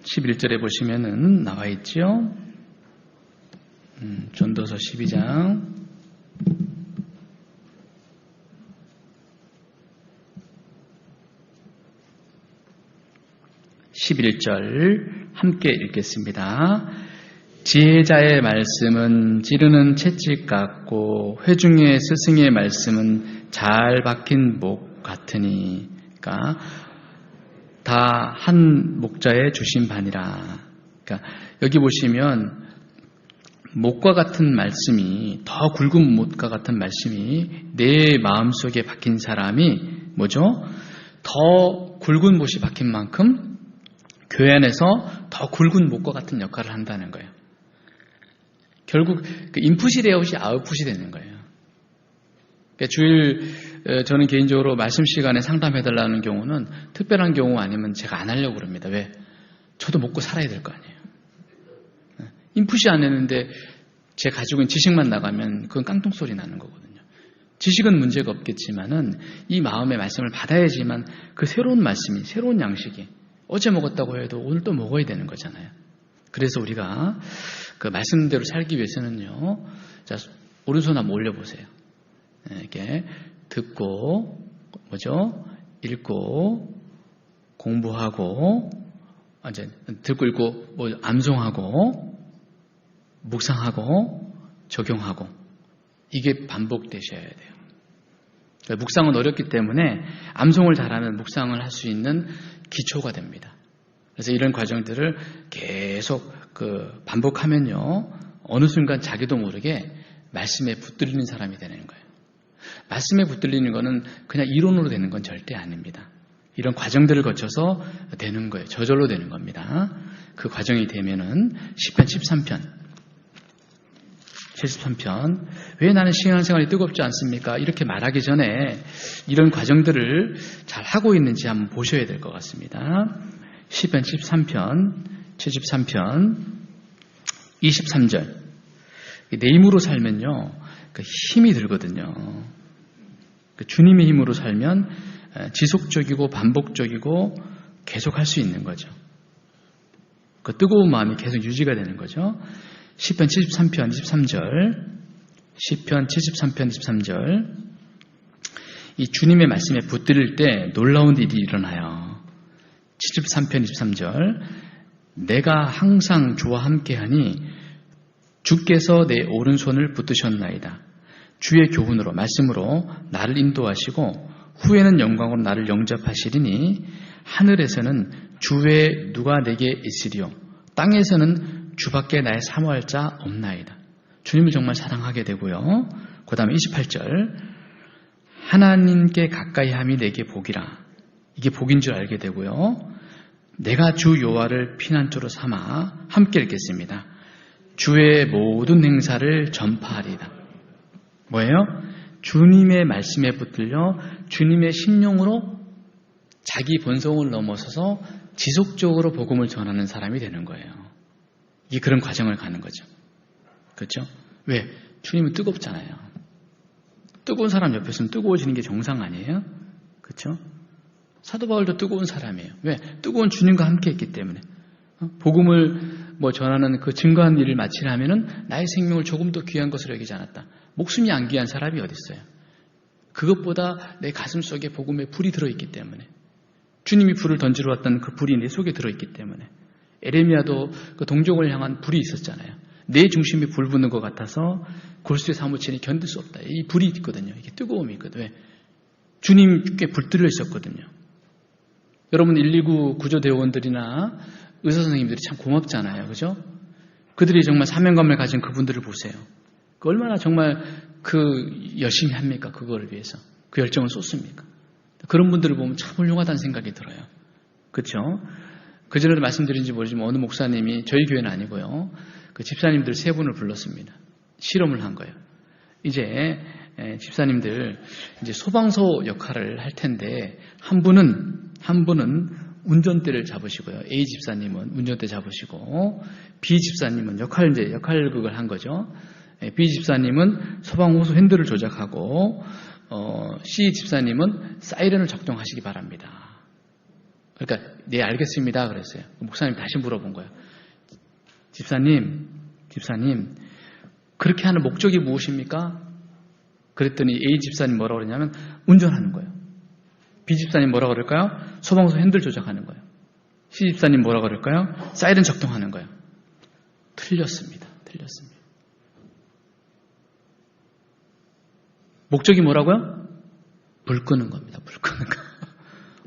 11절에 보시면은 나와 있죠. 전도서 12장 11절 함께 읽겠습니다. 지혜자의 말씀은 찌르는 채찍 같고 회중의 스승의 말씀은 잘 박힌 목 같으니, 그러니까 다 한 목자에 주신 바니라. 그러니까 여기 보시면 목과 같은 말씀이, 더 굵은 목과 같은 말씀이 내 마음속에 박힌 사람이 뭐죠? 더 굵은 못이 박힌 만큼 교회 안에서 더 굵은 목과 같은 역할을 한다는 거예요. 결국 그 인풋이 되어야 아웃풋이 되는 거예요. 그러니까 주일 저는 개인적으로 말씀 시간에 상담해달라는 경우는 특별한 경우 아니면 제가 안 하려고 그럽니다. 왜? 저도 먹고 살아야 될 거 아니에요. 인풋이 안 했는데 제 가지고 있는 지식만 나가면 그건 깡통소리 나는 거거든요. 지식은 문제가 없겠지만은 이 마음의 말씀을 받아야지만 그 새로운 말씀이, 새로운 양식이 어제 먹었다고 해도 오늘 또 먹어야 되는 거잖아요. 그래서 우리가 그 말씀대로 살기 위해서는요. 자, 오른손 한번 올려보세요. 이렇게 듣고, 뭐죠? 읽고, 공부하고, 이제 듣고 읽고, 뭐 암송하고, 묵상하고, 적용하고, 이게 반복되셔야 돼요. 그러니까 묵상은 어렵기 때문에 암송을 잘하면 묵상을 할 수 있는 기초가 됩니다. 그래서 이런 과정들을 계속 반복하면요, 어느 순간 자기도 모르게 말씀에 붙들리는 사람이 되는 거예요. 말씀에 붙들리는 거는 그냥 이론으로 되는 건 절대 아닙니다. 이런 과정들을 거쳐서 되는 거예요. 저절로 되는 겁니다. 그 과정이 되면은 시편 73편 왜 나는 신앙생활이 뜨겁지 않습니까? 이렇게 말하기 전에 이런 과정들을 잘 하고 있는지 한번 보셔야 될 것 같습니다. 시편 73편 23절. 내 힘으로 살면요, 힘이 들거든요. 주님의 힘으로 살면 지속적이고 반복적이고 계속 할 수 있는 거죠. 그 뜨거운 마음이 계속 유지가 되는 거죠. 시편 73편 23절, 시편 73편 23절. 이 주님의 말씀에 붙들릴 때 놀라운 일이 일어나요. 73편 23절. 내가 항상 주와 함께하니 주께서 내 오른손을 붙드셨나이다. 주의 교훈으로, 말씀으로 나를 인도하시고 후에는 영광으로 나를 영접하시리니 하늘에서는 주의 누가 내게 있으리요 땅에서는 주밖에 나의 사모할 자 없나이다. 주님을 정말 사랑하게 되고요. 그 다음에 28절. 하나님께 가까이 함이 내게 복이라. 이게 복인 줄 알게 되고요. 내가 주 여호와를 피난처로 삼아 함께 읽겠습니다. 주의 모든 행사를 전파하리이다. 뭐예요? 주님의 말씀에 붙들려 주님의 심령으로 자기 본성을 넘어서서 지속적으로 복음을 전하는 사람이 되는 거예요. 이게 그런 과정을 가는 거죠. 그렇죠? 왜? 주님은 뜨겁잖아요. 뜨거운 사람 옆에 있으면 뜨거워지는 게 정상 아니에요? 그렇죠? 사도 바울도 뜨거운 사람이에요. 왜? 뜨거운 주님과 함께 했기 때문에. 복음을 전하는 그 증거한 일을 마치려면은 나의 생명을 조금 더 귀한 것으로 여기지 않았다. 목숨이 안 귀한 사람이 어디 있어요? 그것보다 내 가슴 속에 복음의 불이 들어있기 때문에, 주님이 불을 던지러 왔던 그 불이 내 속에 들어있기 때문에, 에레미야도 그 동족을 향한 불이 있었잖아요. 내 중심이 불 붙는 것 같아서 골수의 사무치니 견딜 수 없다. 이 불이 있거든요. 이게 뜨거움이 있거든요. 왜? 주님께 불들여 있었거든요. 여러분 119 구조대원들이나 의사 선생님들이 참 고맙잖아요. 그죠? 그들이 정말 사명감을 가진 그분들을 보세요. 얼마나 정말 열심히 합니까? 그거를 위해서. 그 열정을 쏟습니까? 그런 분들을 보면 참 훌륭하다는 생각이 들어요. 그렇죠? 그전에도 말씀드린지 모르지만 어느 목사님이 저희 교회는 아니고요. 그 집사님들 3분을 불렀습니다. 실험을 한 거예요. 이제 집사님들 이제 소방서 역할을 할 텐데 한 분은 운전대를 잡으시고요. A 집사님은 운전대 잡으시고 B 집사님은 역할극을 한 거죠. B 집사님은 소방호수 핸들을 조작하고 C 집사님은 사이렌을 작동하시기 바랍니다. 그러니까 네 알겠습니다 그랬어요. 목사님 다시 물어본 거예요. 집사님 그렇게 하는 목적이 무엇입니까? 그랬더니 A 집사님 뭐라고 그러냐면 운전하는 거예요. B 집사님 뭐라고 그럴까요? 소방서 핸들 조작하는 거예요. C 집사님 뭐라고 그럴까요? 사이렌 작동하는 거예요. 틀렸습니다. 목적이 뭐라고요? 불 끄는 겁니다. 불 끄는 거.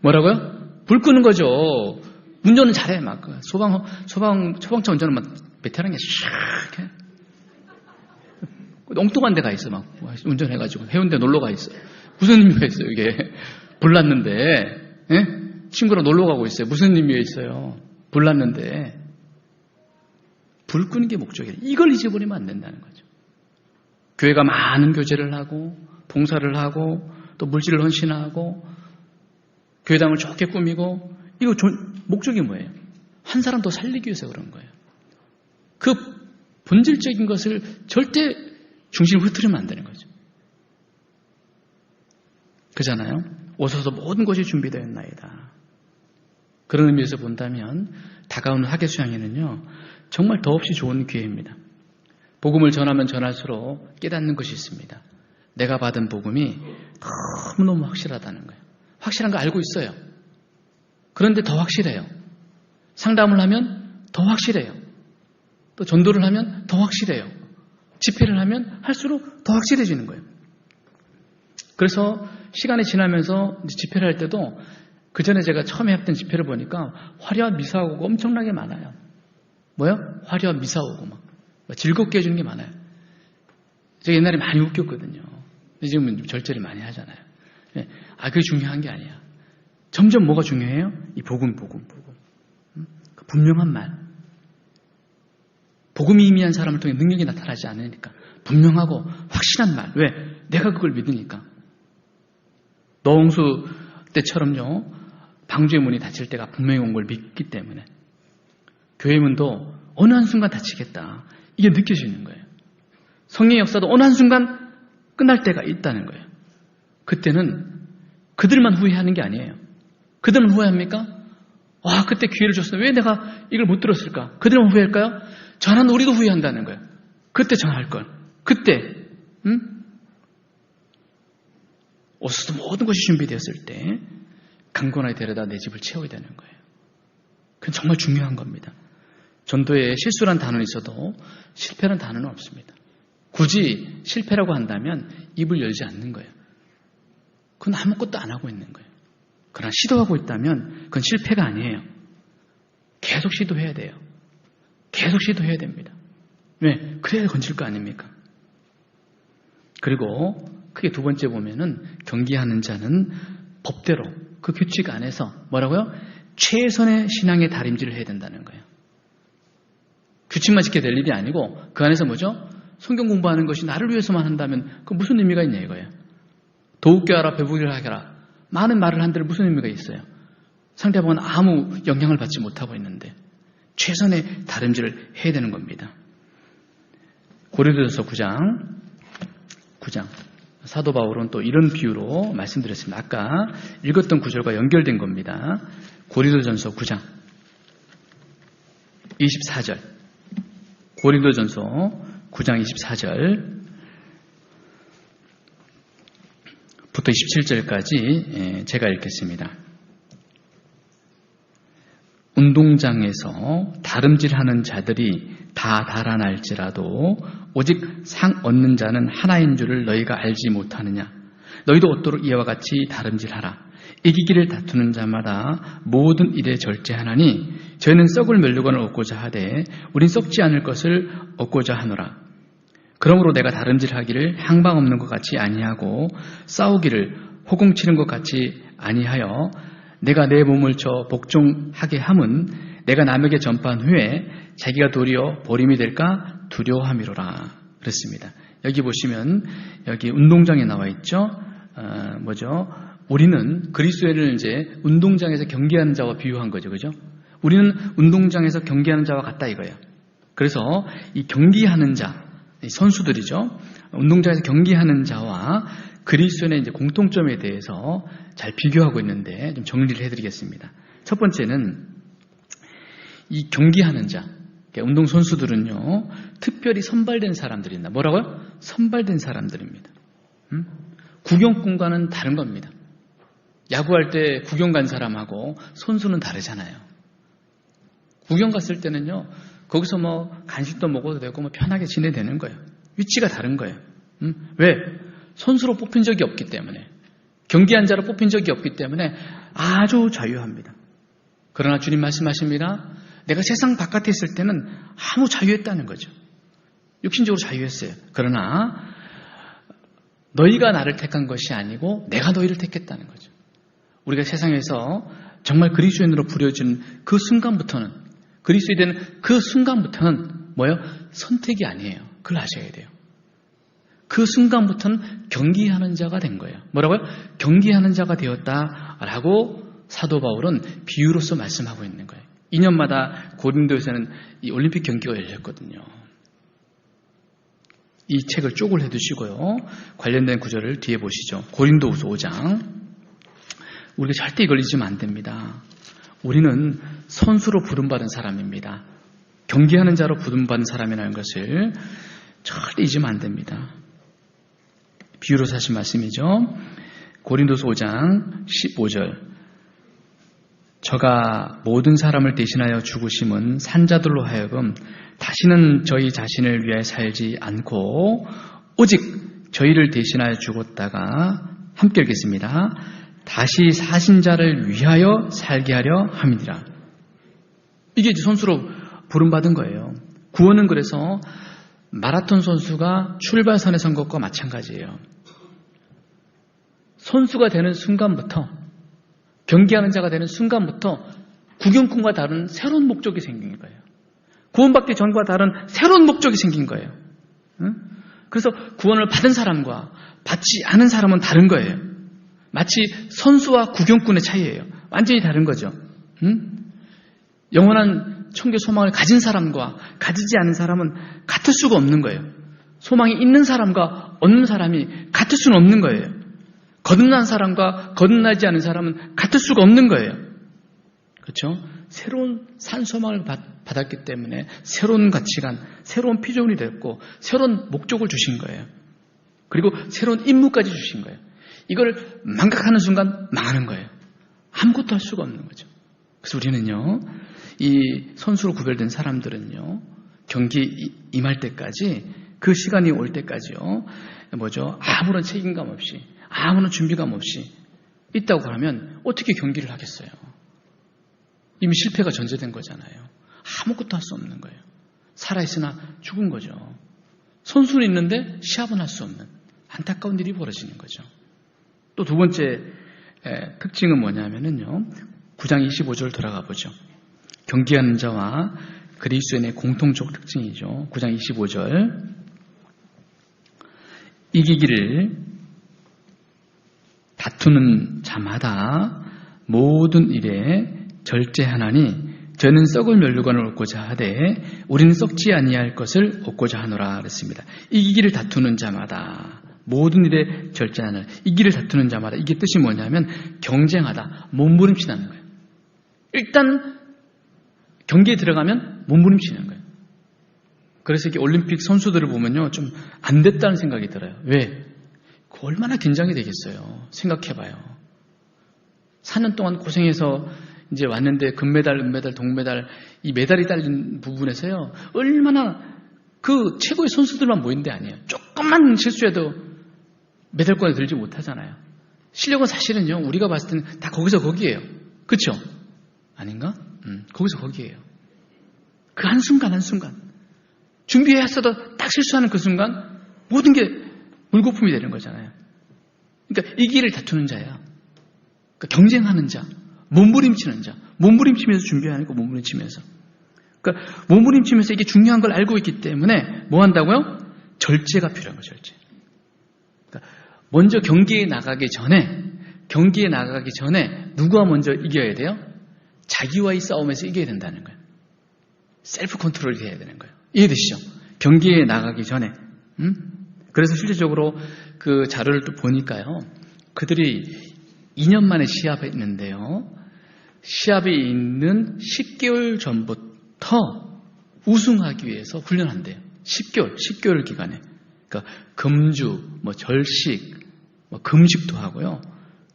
뭐라고요? 불 끄는 거죠. 운전은 잘해. 막 소방차 운전은 막 베테랑이 샥 해. 엉뚱한 데 가 있어. 막 운전해가지고 해운대 놀러 가 있어. 무슨 의미가 있어요 이게? 불났는데 친구랑 놀러 가고 있어요. 무슨 의미가 있어요? 불났는데 불 끄는 게 목적이에요. 이걸 잊어버리면 안 된다는 거죠. 교회가 많은 교제를 하고 봉사를 하고 또 물질을 헌신하고 교회당을 좋게 꾸미고 이거 목적이 뭐예요? 한 사람 더 살리기 위해서 그런 거예요. 그 본질적인 것을 절대 중심을 흐트리면 안 되는 거죠. 그잖아요. 오셔서 모든 것이 준비되었나이다. 그런 의미에서 본다면 다가오는 하계수양회는요 정말 더없이 좋은 기회입니다. 복음을 전하면 전할수록 깨닫는 것이 있습니다. 내가 받은 복음이 너무너무 확실하다는 거예요. 확실한 거 알고 있어요. 그런데 더 확실해요. 상담을 하면 더 확실해요. 또 전도를 하면 더 확실해요. 집회를 하면 할수록 더 확실해지는 거예요. 그래서 시간이 지나면서 집회를 할 때도 그 전에 제가 처음에 했던 집회를 보니까 화려한 미사오고가 엄청나게 많아요. 뭐요? 화려한 미사오고 막 즐겁게 해주는 게 많아요. 제가 옛날에 많이 웃겼거든요. 지금은 절제를 많이 하잖아요. 그게 중요한 게 아니야. 점점 뭐가 중요해요? 이 복음. 분명한 말. 복음이 희미한 사람을 통해 능력이 나타나지 않으니까 분명하고 확실한 말. 왜? 내가 그걸 믿으니까. 노홍수 때처럼요. 방주의 문이 닫힐 때가 분명히 온 걸 믿기 때문에 교회 문도 어느 한순간 닫히겠다. 이게 느껴지는 거예요. 성령의 역사도 어느 한순간 끝날 때가 있다는 거예요. 그때는 그들만 후회하는 게 아니에요. 그들만 후회합니까? 그때 기회를 줬어요. 왜 내가 이걸 못 들었을까? 그들만 후회할까요? 전하는 우리도 후회한다는 거예요. 그때 전할 걸. 그때 오셔서 모든 것이 준비되었을 때 강건하게 데려다 내 집을 채워야 되는 거예요. 그건 정말 중요한 겁니다. 전도에 실수란 단어는 있어도 실패란 단어는 없습니다. 굳이 실패라고 한다면 입을 열지 않는 거예요. 그건 아무것도 안 하고 있는 거예요. 그러나 시도하고 있다면 그건 실패가 아니에요. 계속 시도해야 돼요. 계속 시도해야 됩니다. 왜? 그래야 건질 거 아닙니까? 그리고 크게 두 번째 보면은 경기하는 자는 법대로 그 규칙 안에서 뭐라고요? 최선의 신앙의 다림질을 해야 된다는 거예요. 규칙만 지켜야 될 일이 아니고 그 안에서 뭐죠? 성경 공부하는 것이 나를 위해서만 한다면 그 무슨 의미가 있냐 이거예요. 도웃게 하라 배부르게 하라 많은 말을 한들 무슨 의미가 있어요? 상대방은 아무 영향을 받지 못하고 있는데 최선의 다림질을 해야 되는 겁니다. 고린도전서 9장 사도 바울은 또 이런 비유로 말씀드렸습니다. 아까 읽었던 구절과 연결된 겁니다. 고린도전서 9장 24절 고린도전서 9장 24절 부터 27절까지 제가 읽겠습니다. 운동장에서 다름질하는 자들이 다 달아날지라도 오직 상 얻는 자는 하나인 줄을 너희가 알지 못하느냐. 너희도 옷도록 이와 같이 다름질하라. 이기기를 다투는 자마다 모든 일에 절제하나니 저희는 썩을 멸류관을 얻고자 하되 우린 썩지 않을 것을 얻고자 하노라. 그러므로 내가 다름질하기를 향방 없는 것 같이 아니하고 싸우기를 호공치는 것 같이 아니하여 내가 내 몸을 쳐 복종하게 함은 내가 남에게 전파한 후에 자기가 도리어 버림이 될까 두려워함이로라. 그랬습니다. 여기 보시면 여기 운동장에 나와 있죠. 우리는 그리스도인을 이제 운동장에서 경기하는 자와 비유한 거죠. 그죠? 우리는 운동장에서 경기하는 자와 같다 이거예요. 그래서 이 경기하는 자, 이 선수들이죠. 운동장에서 경기하는 자와 그리스도인의 이제 공통점에 대해서 잘 비교하고 있는데 좀 정리를 해드리겠습니다. 첫 번째는 이 경기하는 자, 운동 선수들은요, 특별히 선발된 사람들입니다. 뭐라고요? 선발된 사람들입니다. 구경꾼과는 다른 겁니다. 야구할 때 구경 간 사람하고 선수는 다르잖아요. 구경 갔을 때는요, 거기서 뭐 간식도 먹어도 되고 뭐 편하게 지내야 되는 거예요. 위치가 다른 거예요. 왜? 선수로 뽑힌 적이 없기 때문에, 경기한 자로 뽑힌 적이 없기 때문에 아주 자유합니다. 그러나 주님 말씀하십니다. 내가 세상 바깥에 있을 때는 아무 자유했다는 거죠. 육신적으로 자유했어요. 그러나 너희가 나를 택한 것이 아니고 내가 너희를 택했다는 거죠. 우리가 세상에서 정말 그리스도인으로 부려진 그 순간부터는, 그리스도인이 되는 그 순간부터는 뭐예요? 선택이 아니에요. 그걸 아셔야 돼요. 그 순간부터는 경기하는 자가 된 거예요. 뭐라고요? 경기하는 자가 되었다라고 사도 바울은 비유로서 말씀하고 있는 거예요. 2년마다 고린도에서는 이 올림픽 경기가 열렸거든요. 이 책을 쪽을 해두시고요. 관련된 구절을 뒤에 보시죠. 고린도후서 5장. 우리가 절대 이걸 잊으면 안 됩니다. 우리는 선수로 부름받은 사람입니다. 경기하는 자로 부름받은 사람이라는 것을 절대 잊으면 안 됩니다. 비유로서 하신 말씀이죠. 고린도서 5장 15절. 저가 모든 사람을 대신하여 죽으심은 산자들로 하여금 다시는 저희 자신을 위하여 살지 않고 오직 저희를 대신하여 죽었다가 함께 읽겠습니다. 다시 사신 자를 위하여 살게 하려 함이니라. 이게 이제 선수로 부름받은 거예요. 구원은 그래서 마라톤 선수가 출발선에 선 것과 마찬가지예요. 선수가 되는 순간부터, 경기하는 자가 되는 순간부터 구경꾼과 다른 새로운 목적이 생긴 거예요. 구원받기 전과 다른 새로운 목적이 생긴 거예요. 그래서 구원을 받은 사람과 받지 않은 사람은 다른 거예요. 마치 선수와 구경꾼의 차이예요. 완전히 다른 거죠. 영원한 천국의 소망을 가진 사람과 가지지 않은 사람은 같을 수가 없는 거예요. 소망이 있는 사람과 없는 사람이 같을 수는 없는 거예요. 거듭난 사람과 거듭나지 않은 사람은 같을 수가 없는 거예요. 그렇죠? 새로운 산소망을 받았기 때문에 새로운 가치관, 새로운 피조물이 됐고 새로운 목적을 주신 거예요. 그리고 새로운 임무까지 주신 거예요. 이걸 망각하는 순간 망하는 거예요. 아무것도 할 수가 없는 거죠. 그래서 우리는요, 이 선수로 구별된 사람들은요, 경기 임할 때까지, 그 시간이 올 때까지요, 아무런 책임감 없이, 아무런 준비감 없이 있다고 하면 어떻게 경기를 하겠어요? 이미 실패가 전제된 거잖아요. 아무것도 할 수 없는 거예요. 살아있으나 죽은 거죠. 선수는 있는데 시합은 할 수 없는 안타까운 일이 벌어지는 거죠. 또 두 번째 특징은 뭐냐면요, 9장 25절 돌아가 보죠. 경기하는 자와 그리스도인의 공통적 특징이죠. 9장 25절. 이기기를 다투는 자마다 모든 일에 절제하나니 저는 썩을 멸류관을 얻고자 하되 우리는 썩지 아니할 것을 얻고자 하노라 그랬습니다. 이기기를 다투는 자마다 모든 일에 절제하는, 이기를 다투는 자마다, 이게 뜻이 뭐냐면 경쟁하다, 몸부림치는 거예요. 일단 경기에 들어가면 몸부림치는 거예요. 그래서 이렇게 올림픽 선수들을 보면요, 좀 안 됐다는 생각이 들어요. 왜? 얼마나 긴장이 되겠어요. 생각해봐요. 4년 동안 고생해서 이제 왔는데 금메달, 은메달, 동메달, 이 메달이 달린 부분에서요, 얼마나 그 최고의 선수들만 모인 데 아니에요. 조금만 실수해도 메달권에 들지 못하잖아요. 실력은 사실은요, 우리가 봤을 때는 다 거기서 거기예요. 그렇죠? 아닌가? 거기서 거기예요. 그 한순간 한순간. 준비했어도 딱 실수하는 그 순간 모든 게 물거품이 되는 거잖아요. 그러니까 이기를 다투는 자야. 그러니까 경쟁하는 자, 몸부림치는 자, 몸부림치면서 준비하는 거, 몸부림치면서. 그러니까 몸부림치면서 이게 중요한 걸 알고 있기 때문에 뭐 한다고요? 절제가 필요한 거죠, 절제. 그러니까 먼저 경기에 나가기 전에 누구와 먼저 이겨야 돼요? 자기와의 싸움에서 이겨야 된다는 거예요. 셀프 컨트롤이 돼야 되는 거예요. 이해되시죠? 경기에 나가기 전에. 그래서 실질적으로 그 자료를 또 보니까요. 그들이 2년 만에 시합에 있는데요. 시합이 있는 10개월 전부터 우승하기 위해서 훈련한대요. 10개월 기간에. 그러니까 금주, 절식, 금식도 하고요.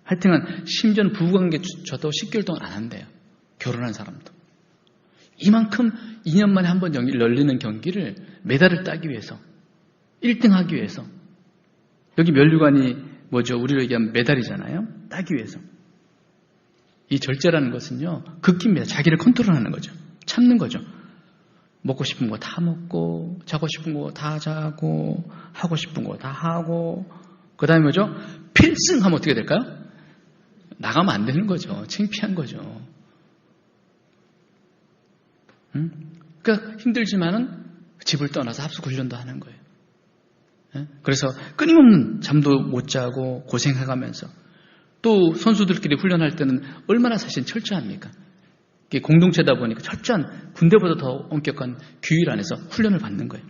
하여튼간 심지어는 부부관계조차도 10개월 동안 안 한대요. 결혼한 사람도. 이만큼 2년 만에 한 번 열리는 경기를 메달을 따기 위해서, 1등 하기 위해서. 여기 면류관이 뭐죠? 우리로 얘기하면 메달이잖아요. 따기 위해서. 이 절제라는 것은요, 극기입니다. 자기를 컨트롤하는 거죠. 참는 거죠. 먹고 싶은 거 다 먹고, 자고 싶은 거 다 자고, 하고 싶은 거 다 하고, 그 다음에 뭐죠? 필승하면 어떻게 될까요? 나가면 안 되는 거죠. 창피한 거죠. 그러니까 힘들지만은 집을 떠나서 합숙 훈련도 하는 거예요. 그래서 끊임없는 잠도 못 자고 고생해가면서 또 선수들끼리 훈련할 때는 얼마나 사실 철저합니까? 이게 공동체다 보니까 철저한 군대보다 더 엄격한 규율 안에서 훈련을 받는 거예요.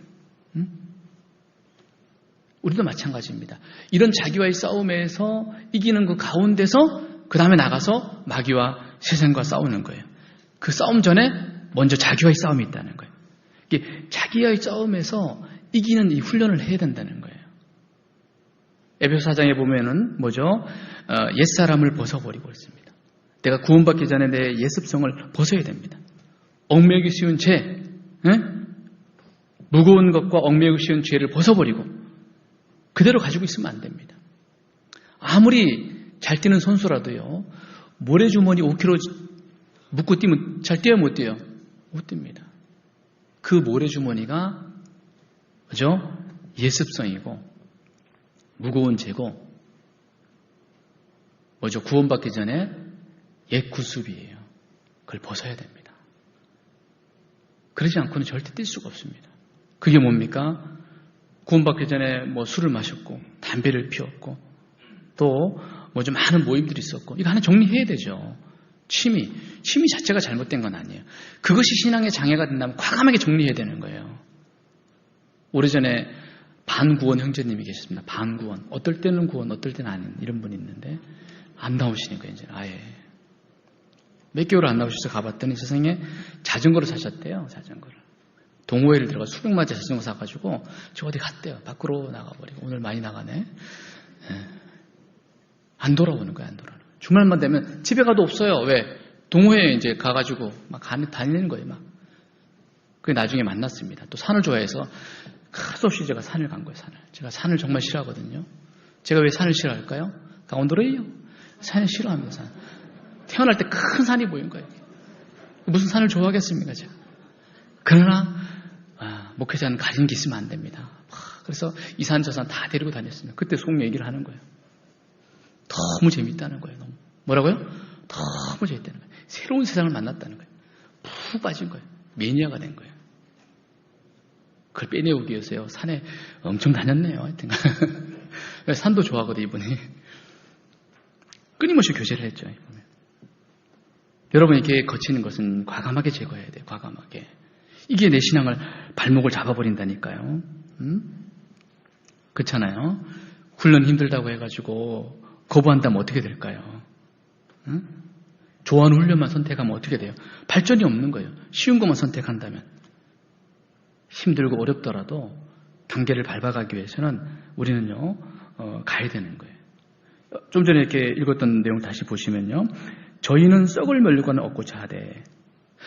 우리도 마찬가지입니다. 이런 자기와의 싸움에서 이기는 그 가운데서 그 다음에 나가서 마귀와 세상과 싸우는 거예요. 그 싸움 전에 먼저 자기와의 싸움이 있다는 거예요. 이게 자기와의 싸움에서 이기는 이 훈련을 해야 된다는 거예요. 에베소 4장에 보면은 뭐죠? 옛사람을 벗어버리고 있습니다. 내가 구원받기 전에 내 옛습성을 벗어야 됩니다. 얽매이기 쉬운 죄, 무거운 것과 얽매이기 쉬운 죄를 벗어버리고 그대로 가지고 있으면 안 됩니다. 아무리 잘 뛰는 선수라도요, 모래주머니 5kg 묶고 뛰면 잘 뛰어요, 못 뛰어요? 못 뜁니다. 그 모래주머니가 그죠? 예습성이고 무거운 죄고 뭐죠? 구원받기 전에 옛 구습이에요. 그걸 벗어야 됩니다. 그러지 않고는 절대 뛸 수가 없습니다. 그게 뭡니까? 구원받기 전에 술을 마셨고 담배를 피웠고 또 뭐죠? 많은 모임들이 있었고 이거 하나 정리해야 되죠. 취미 자체가 잘못된 건 아니에요. 그것이 신앙의 장애가 된다면 과감하게 정리해야 되는 거예요. 오래전에 반구원 형제님이 계셨습니다. 반구원. 어떨 때는 구원, 어떨 때는 아닌 이런 분이 있는데 안 나오시니까 이제 아예 몇 개월 안 나오셔서 가봤더니 세상에 자전거를 사셨대요. 자전거를. 동호회를 들어가 수백만짜리 자전거 사가지고 저 어디 갔대요. 밖으로 나가버리고 오늘 많이 나가네. 안 돌아오는 거예요. 안 돌아오는 거예요. 주말만 되면 집에 가도 없어요. 왜? 동호회에 이제 가가지고 막 다니는 거예요. 막. 그게 나중에 만났습니다. 또 산을 좋아해서 끝 없이 제가 산을 간 거예요. 산을. 제가 산을 정말 싫어하거든요. 제가 왜 산을 싫어할까요? 강원도래요. 산을 싫어합니다. 산. 태어날 때 큰 산이 보인 거예요. 무슨 산을 좋아하겠습니까, 제가. 그러나 목회자는 가진 게 있으면 안 됩니다. 그래서 이 산 저 산 다 데리고 다녔습니다. 그때 속 얘기를 하는 거예요. 너무 재밌다는 거예요. 너무. 뭐라고요? 너무 재밌다는 거예요. 새로운 세상을 만났다는 거예요. 푹 빠진 거예요. 매니아가 된 거예요. 그걸 빼내오기 위해서요. 산에 엄청 다녔네요. 하여튼. 산도 좋아하거든요, 이분이. 끊임없이 교제를 했죠. 이분은. 여러분, 이렇게 거치는 것은 과감하게 제거해야 돼요. 과감하게. 이게 내 신앙을 발목을 잡아버린다니까요. 그렇잖아요. 훈련 힘들다고 해가지고 거부한다면 어떻게 될까요? 좋아하는 훈련만 선택하면 어떻게 돼요? 발전이 없는 거예요. 쉬운 것만 선택한다면. 힘들고 어렵더라도 단계를 밟아가기 위해서는 우리는요, 가야 되는 거예요. 좀 전에 이렇게 읽었던 내용 다시 보시면요. 저희는 썩을 면류관을 얻고자 하되.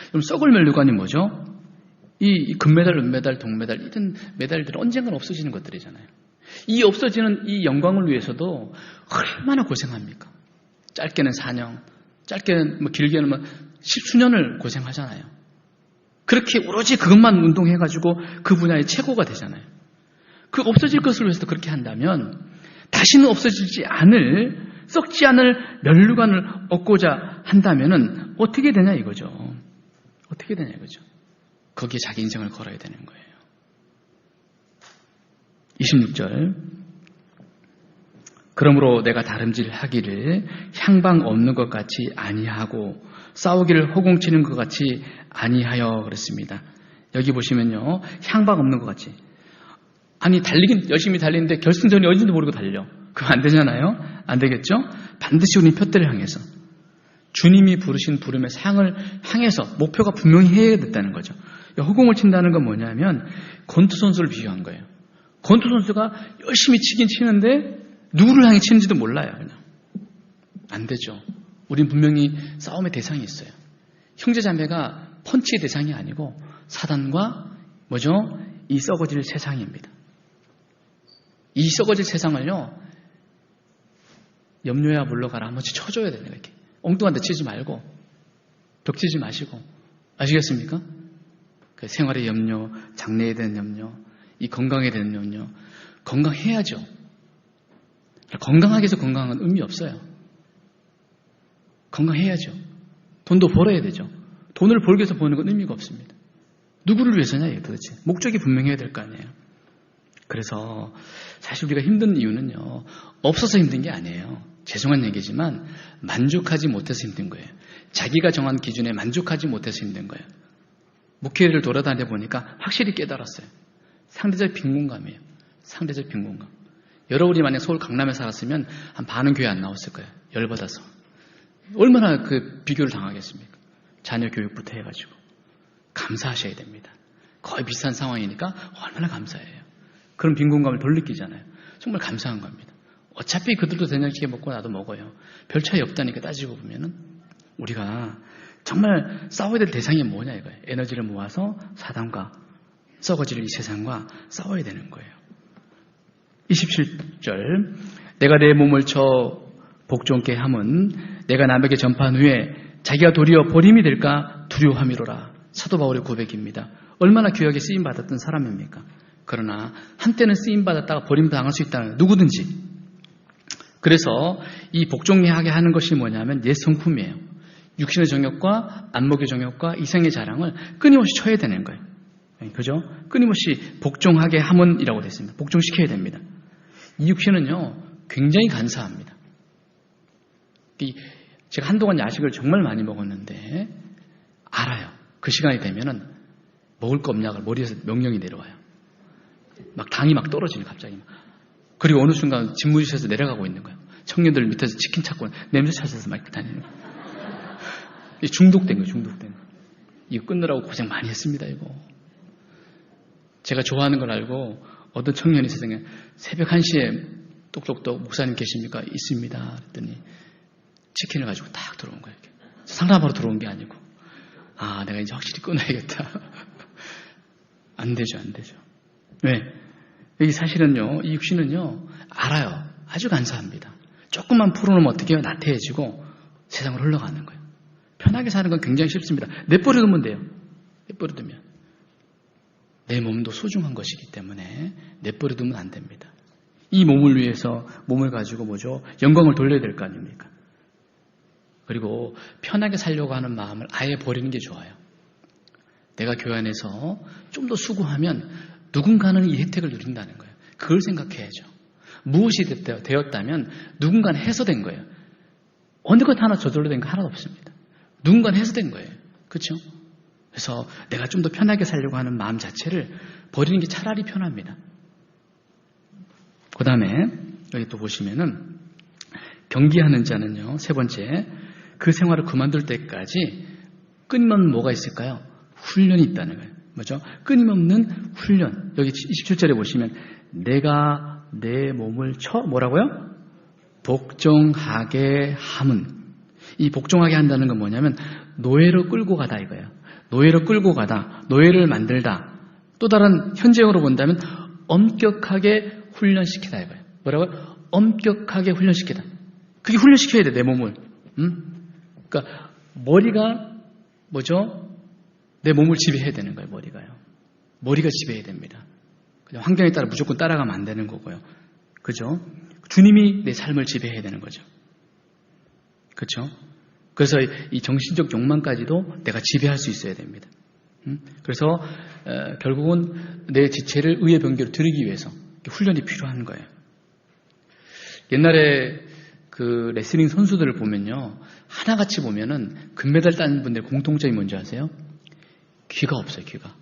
그럼 썩을 면류관이 뭐죠? 이 금메달, 은메달, 동메달 이런 메달들은 언젠간 없어지는 것들이잖아요. 이 없어지는 이 영광을 위해서도 얼마나 고생합니까? 짧게는 4년, 짧게는 길게는 10수년을 고생하잖아요. 그렇게 오로지 그것만 운동해가지고 그 분야의 최고가 되잖아요. 그 없어질 것을 위해서도 그렇게 한다면 다시는 없어지지 않을, 썩지 않을 면류관을 얻고자 한다면은 어떻게 되냐 이거죠. 어떻게 되냐 이거죠. 거기에 자기 인생을 걸어야 되는 거예요. 26절. 그러므로 내가 다름질하기를 향방 없는 것 같이 아니하고 싸우기를 허공치는 것 같이 아니하여 그랬습니다. 여기 보시면요. 향방 없는 것 같이. 아니 달리긴 열심히 달리는데 결승전이 어딘지도 모르고 달려. 그거 안 되잖아요. 안 되겠죠? 반드시 우리 푯대를 향해서 주님이 부르신 부름의 상을 향해서 목표가 분명히 해야 됐다는 거죠. 허공을 친다는 건 뭐냐면 권투 선수를 비유한 거예요. 권투 선수가 열심히 치긴 치는데 누구를 향해 치는지도 몰라요. 그냥. 안 되죠. 우린 분명히 싸움의 대상이 있어요. 형제자매가 펀치의 대상이 아니고 사단과 뭐죠? 이 썩어질 세상입니다. 이 썩어질 세상을요. 염려야 물러가라 한 번씩 쳐줘야 돼요. 이렇게. 엉뚱한 데 치지 말고 벽치지 마시고. 아시겠습니까? 그 생활의 염려, 장래에 대한 염려, 이 건강에 대한 염려. 건강해야죠. 건강하게 해서 건강은 의미 없어요. 건강해야죠. 돈도 벌어야 되죠. 돈을 벌기 위해서 버는 건 의미가 없습니다. 누구를 위해서냐 이게 도대체. 목적이 분명해야 될 거 아니에요. 그래서 사실 우리가 힘든 이유는요. 없어서 힘든 게 아니에요. 죄송한 얘기지만 만족하지 못해서 힘든 거예요. 자기가 정한 기준에 만족하지 못해서 힘든 거예요. 목회를 돌아다녀 보니까 확실히 깨달았어요. 상대적 빈곤감이에요. 상대적 빈곤감. 여러분이 만약 서울 강남에 살았으면 한 반은 교회 안 나왔을 거예요. 열받아서. 얼마나 그 비교를 당하겠습니까? 자녀 교육부터 해가지고. 감사하셔야 됩니다. 거의 비슷한 상황이니까 얼마나 감사해요. 그런 빈곤감을 덜 느끼잖아요. 정말 감사한 겁니다. 어차피 그들도 된장찌개 먹고 나도 먹어요. 별 차이 없다니까 따지고 보면은 우리가 정말 싸워야 될 대상이 뭐냐 이거예요. 에너지를 모아서 사단과 썩어질 이 세상과 싸워야 되는 거예요. 27절. 내가 내 몸을 쳐 복종케 함은 내가 남에게 전파한 후에 자기가 도리어 버림이 될까 두려워함이로라. 사도 바울의 고백입니다. 얼마나 귀하게 쓰임받았던 사람입니까? 그러나 한때는 쓰임받았다가 버림당할 수 있다는 누구든지. 그래서 이 복종하게 하는 것이 뭐냐면 옛 성품이에요. 육신의 정욕과 안목의 정욕과 이생의 자랑을 끊임없이 쳐야 되는 거예요. 그죠? 끊임없이 복종하게 함은이라고 되어 있습니다. 복종시켜야 됩니다. 이 육신은요 굉장히 간사합니다. 제가 한동안 야식을 정말 많이 먹었는데 알아요. 그 시간이 되면은 먹을 거 없냐고 머리에서 명령이 내려와요. 막 당이 막 떨어지네 갑자기. 그리고 어느 순간 집무실에서 내려가고 있는 거예요. 청년들 밑에서 치킨 찾고 냄새 찾아서 막 다니는 거예요. 중독된 거예요. 중독된 거. 이거 끊느라고 고생 많이 했습니다. 이거. 제가 좋아하는 걸 알고 어떤 청년이 세상에 새벽 1시에 똑똑똑 목사님 계십니까? 있습니다. 그랬더니 치킨을 가지고 딱 들어온 거예요. 상담하러 들어온 게 아니고 아 내가 이제 확실히 끊어야겠다. 안 되죠. 안 되죠. 왜? 여기 사실은요 이 육신은요 알아요. 아주 간사합니다. 조금만 풀어놓으면 어떻게 해요? 나태해지고 세상으로 흘러가는 거예요. 편하게 사는 건 굉장히 쉽습니다. 내버려 두면 돼요. 내버려 두면. 내 몸도 소중한 것이기 때문에 내버려 두면 안 됩니다. 이 몸을 위해서 몸을 가지고 뭐죠? 영광을 돌려야 될 거 아닙니까? 그리고 편하게 살려고 하는 마음을 아예 버리는 게 좋아요. 내가 교회 안에서 좀 더 수고하면 누군가는 이 혜택을 누린다는 거예요. 그걸 생각해야죠. 무엇이 되었다면 누군가는 해소된 거예요. 어느 것 하나 저절로 된 거 하나도 없습니다. 누군가는 해소된 거예요. 그렇죠? 그래서 내가 좀 더 편하게 살려고 하는 마음 자체를 버리는 게 차라리 편합니다. 그 다음에 여기 또 보시면은 경기하는 자는요. 세 번째 그 생활을 그만둘 때까지 끊임없는 뭐가 있을까요? 훈련이 있다는 거예요. 뭐죠? 끊임없는 훈련. 여기 27절에 보시면 내가 내 몸을 쳐 뭐라고요? 복종하게 함은. 이 복종하게 한다는 건 뭐냐면 노예로 끌고 가다 이거예요. 노예로 끌고 가다, 노예를 만들다. 또 다른 현재형으로 본다면 엄격하게 훈련시키다 이거예요. 뭐라고요? 엄격하게 훈련시키다. 그게 훈련시켜야 돼, 내 몸을. 그러니까 머리가 뭐죠? 내 몸을 지배해야 되는 거예요, 머리가요. 머리가 지배해야 됩니다. 그냥 환경에 따라 무조건 따라가면 안 되는 거고요. 그죠? 주님이 내 삶을 지배해야 되는 거죠. 그렇죠? 그래서 이 정신적 욕망까지도 내가 지배할 수 있어야 됩니다. 그래서 결국은 내 지체를 의의 병기로 들이기 위해서 훈련이 필요한 거예요. 옛날에 그 레슬링 선수들을 보면요, 하나같이 보면은 금메달 따는 분들 공통점이 뭔지 아세요? 귀가 없어요, 귀가.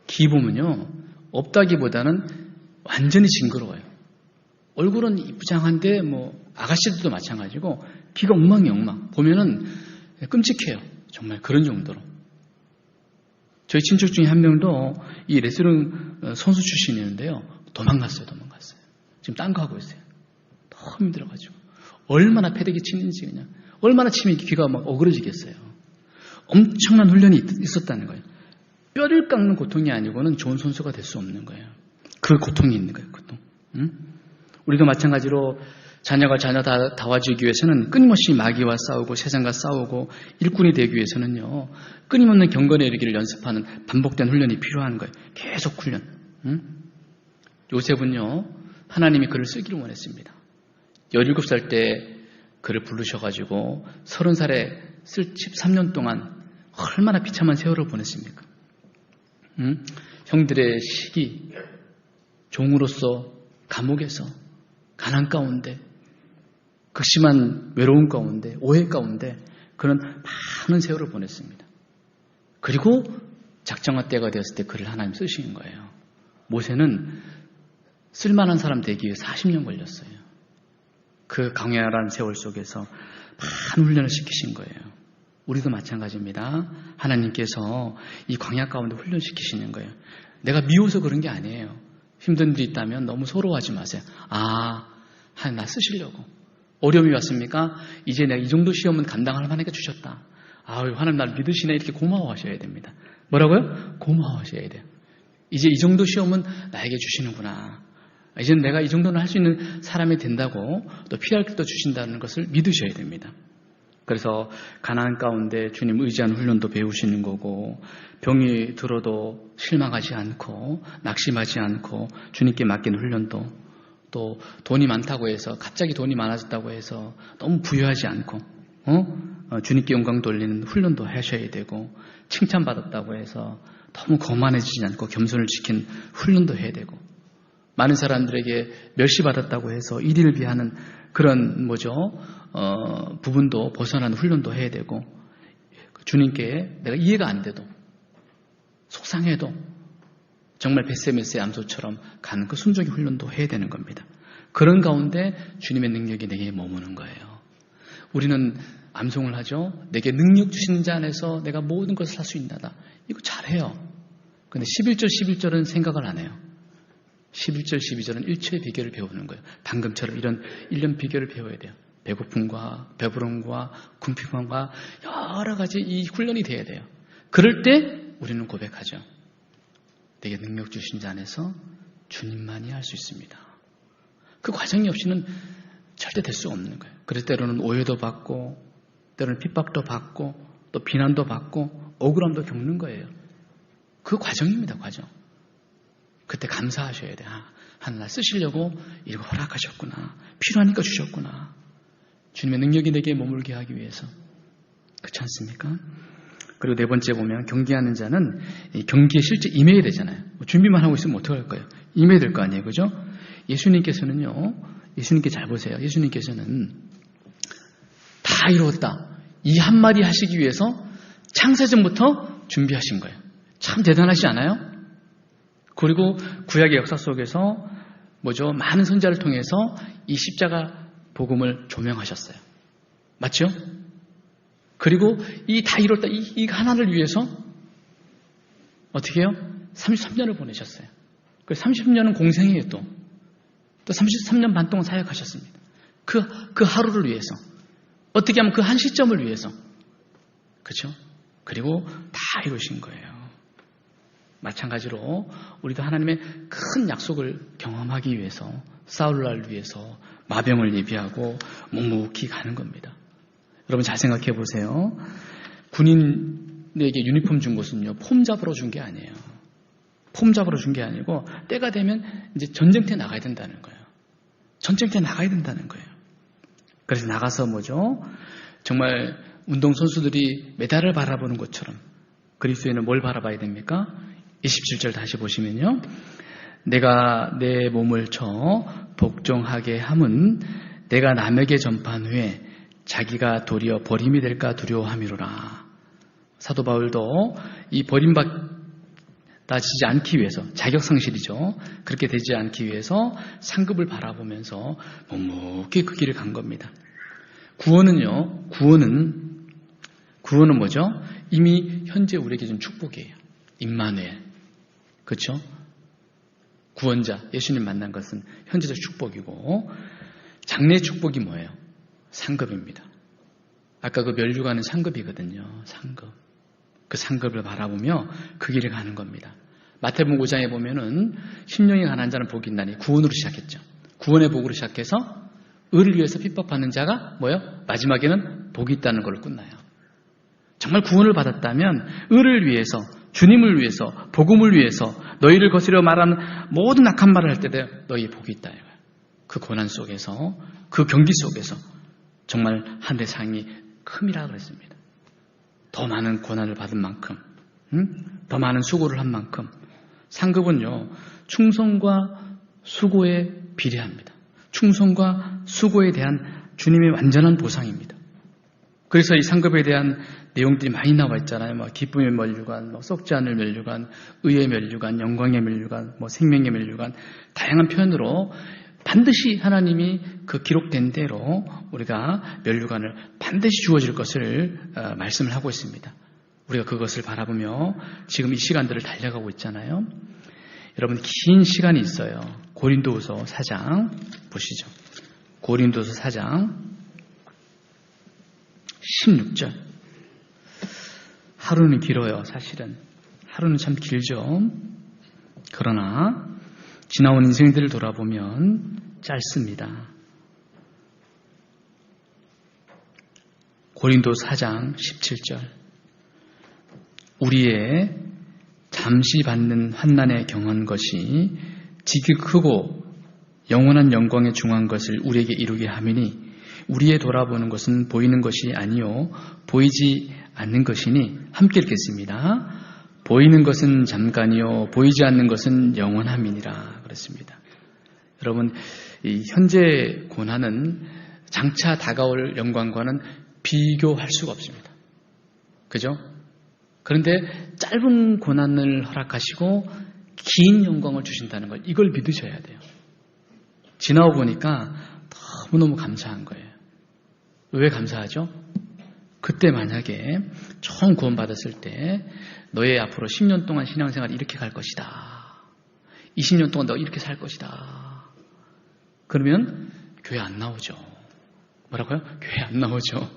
귀 보면요, 없다기보다는 완전히 징그러워요. 얼굴은 이쁘장한데 뭐 아가씨들도 마찬가지고 귀가 엉망이엉망. 보면은 끔찍해요. 정말 그런 정도로. 저희 친척 중에 한 명도 이 레슬링 선수 출신이었는데요, 도망갔어요. 지금 딴 거 하고 있어요. 너무 힘들어가지고. 얼마나 패대기 치는지 그냥. 얼마나 치면 귀가 막 어그러지겠어요. 엄청난 훈련이 있었다는 거예요. 뼈를 깎는 고통이 아니고는 좋은 선수가 될 수 없는 거예요. 그 고통이 있는 거예요, 고통. 우리도 마찬가지로 자녀가 다와주기 위해서는 끊임없이 마귀와 싸우고 세상과 싸우고 일꾼이 되기 위해서는요, 끊임없는 경건에 이르기를 연습하는 반복된 훈련이 필요한 거예요. 계속 훈련. 요셉은요, 하나님이 그를 쓰기를 원했습니다. 17살 때 그를 부르셔가지고 30살에 쓸 13년 동안 얼마나 비참한 세월을 보냈습니까? 형들의 시기, 종으로서 감옥에서 가난 가운데, 극심한 외로움 가운데, 오해 가운데 그런 많은 세월을 보냈습니다. 그리고 작정한 때가 되었을 때 그를 하나님 쓰시는 거예요. 모세는 쓸만한 사람 되기 위해 40년 걸렸어요. 그 강렬한 세월 속에서 많은 훈련을 시키신 거예요. 우리도 마찬가지입니다. 하나님께서 이 광야 가운데 훈련시키시는 거예요. 내가 미워서 그런 게 아니에요. 힘든 일이 있다면 너무 서러워하지 마세요. 하나님 나 쓰시려고. 어려움이 왔습니까? 이제 내가 이 정도 시험은 감당할 만하게 주셨다. 하나님 나를 믿으시네. 이렇게 고마워하셔야 됩니다. 뭐라고요? 고마워하셔야 돼요. 이제 이 정도 시험은 나에게 주시는구나. 이제는 내가 이 정도는 할 수 있는 사람이 된다고, 또 피할 길도 주신다는 것을 믿으셔야 됩니다. 그래서 가나안 가운데 주님 의지하는 훈련도 배우시는 거고, 병이 들어도 실망하지 않고 낙심하지 않고 주님께 맡기는 훈련도, 또 돈이 많다고 해서, 갑자기 돈이 많아졌다고 해서 너무 부유하지 않고 주님께 영광 돌리는 훈련도 하셔야 되고, 칭찬받았다고 해서 너무 거만해지지 않고 겸손을 지키는 훈련도 해야 되고, 많은 사람들에게 멸시받았다고 해서 일일을 비하는 그런 부분도 벗어나는 훈련도 해야 되고, 주님께 내가 이해가 안 돼도, 속상해도 정말 벳세메스의 암소처럼 가는 그 순종의 훈련도 해야 되는 겁니다. 그런 가운데 주님의 능력이 내게 머무는 거예요. 우리는 암송을 하죠. 내게 능력 주신 자 안에서 내가 모든 것을 할 수 있나다. 이거 잘해요. 근데 11절 12절은 생각을 안 해요. 11절 12절은 1초의 비결을 배우는 거예요. 방금처럼 이런 1년 비결을 배워야 돼요. 배고픔과 배부름과 궁핍함과 여러 가지 이 훈련이 돼야 돼요. 그럴 때 우리는 고백하죠. 내게 능력 주신 자 안에서 주님만이 할 수 있습니다. 그 과정이 없이는 절대 될 수 없는 거예요. 그래서 때로는 오해도 받고, 때로는 핍박도 받고, 또 비난도 받고, 억울함도 겪는 거예요. 그 과정입니다, 과정. 그때 감사하셔야 돼요. 하나님 나 쓰시려고 이거 허락하셨구나. 필요하니까 주셨구나. 주님의 능력이 내게 머물게 하기 위해서. 그렇지 않습니까? 그리고 네 번째 보면 경기하는 자는 이 경기에 실제 임해야 되잖아요. 준비만 하고 있으면 어떡할 거예요? 임해야 될 거 아니에요. 그죠? 예수님께서는요. 예수님께 잘 보세요. 예수님께서는 다 이루었다. 이 한마디 하시기 위해서 창세전부터 준비하신 거예요. 참 대단하지 않아요? 그리고 구약의 역사 속에서 많은 선자를 통해서 이 십자가 복음을 조명하셨어요. 맞죠? 그리고 이 다 이뤘다, 이 하나를 위해서 어떻게 해요? 33년을 보내셨어요. 그 30년은 공생이에요. 또 33년 반 동안 사역하셨습니다. 그 하루를 위해서. 어떻게 하면 그 한 시점을 위해서. 그렇죠? 그리고 다 이루신 거예요. 마찬가지로 우리도 하나님의 큰 약속을 경험하기 위해서, 싸울 날 위해서 마병을 예비하고 묵묵히 가는 겁니다. 여러분 잘 생각해 보세요. 군인에게 유니폼 준 것은요, 폼 잡으러 준 게 아니에요. 폼 잡으러 준 게 아니고 때가 되면 이제 전쟁터에 나가야 된다는 거예요. 전쟁터에 나가야 된다는 거예요. 그래서 나가서 뭐죠? 정말 운동선수들이 메달을 바라보는 것처럼 그리스도인은 뭘 바라봐야 됩니까? 27절 다시 보시면요. 내가 내 몸을 쳐 복종하게 함은 내가 남에게 전파한 후에 자기가 도리어 버림이 될까 두려워함이로라. 사도 바울도 이 버림받아지지 않기 위해서, 자격상실이죠. 그렇게 되지 않기 위해서 상급을 바라보면서 묵묵히 그 길을 간 겁니다. 구원은요, 구원은 뭐죠? 이미 현재 우리에게 준 축복이에요. 임마누엘. 그렇죠? 구원자, 예수님 만난 것은 현재적 축복이고, 장래의 축복이 뭐예요? 상급입니다. 아까 그 면류관은 상급이거든요. 상급. 그 상급을 바라보며 그 길을 가는 겁니다. 마태복음 5장에 보면은 심령이 가난한 자는 복이 있나니 구원으로 시작했죠. 구원의 복으로 시작해서 의를 위해서 핍박받는 자가 뭐예요? 마지막에는 복이 있다는 걸로 끝나요. 정말 구원을 받았다면 의를 위해서, 주님을 위해서, 복음을 위해서 너희를 거스려 말하는 모든 악한 말을 할 때에 너희의 복이 있다. 그 고난 속에서, 그 경기 속에서 정말 하늘의 상이 큼이라 그랬습니다. 더 많은 고난을 받은 만큼, 더 많은 수고를 한 만큼 상급은요, 충성과 수고에 비례합니다. 충성과 수고에 대한 주님의 완전한 보상입니다. 그래서 이 상급에 대한 내용들이 많이 나와 있잖아요. 뭐 기쁨의 면류관, 뭐 썩지 않을 면류관, 의의 면류관, 영광의 면류관, 뭐 생명의 면류관, 다양한 표현으로 반드시 하나님이 그 기록된 대로 우리가 면류관을 반드시 주어질 것을 말씀을 하고 있습니다. 우리가 그것을 바라보며 지금 이 시간들을 달려가고 있잖아요. 여러분 긴 시간이 있어요. 고린도후서 4장 보시죠. 고린도후서 4장 16절. 하루는 길어요. 사실은 하루는 참 길죠. 그러나 지나온 인생들을 돌아보면 짧습니다. 고린도 4장 17절. 우리의 잠시 받는 환난에 경한 것이 지극히 크고 영원한 영광에 중한 것을 우리에게 이루게 하미니 우리의 돌아보는 것은 보이는 것이 아니요 보이지 않는 것이니 함께 읽겠습니다. 보이는 것은 잠깐이요 보이지 않는 것은 영원함이니라 그랬습니다. 여러분 이 현재 고난은 장차 다가올 영광과는 비교할 수가 없습니다. 그죠? 그런데 짧은 고난을 허락하시고 긴 영광을 주신다는 걸 이걸 믿으셔야 돼요. 지나고 보니까 너무너무 감사한 거예요. 왜 감사하죠? 그때 만약에 처음 구원받았을 때 너의 앞으로 10년 동안 신앙생활 이렇게 갈 것이다. 20년 동안 너 이렇게 살 것이다. 그러면 교회 안 나오죠. 뭐라고요? 교회 안 나오죠.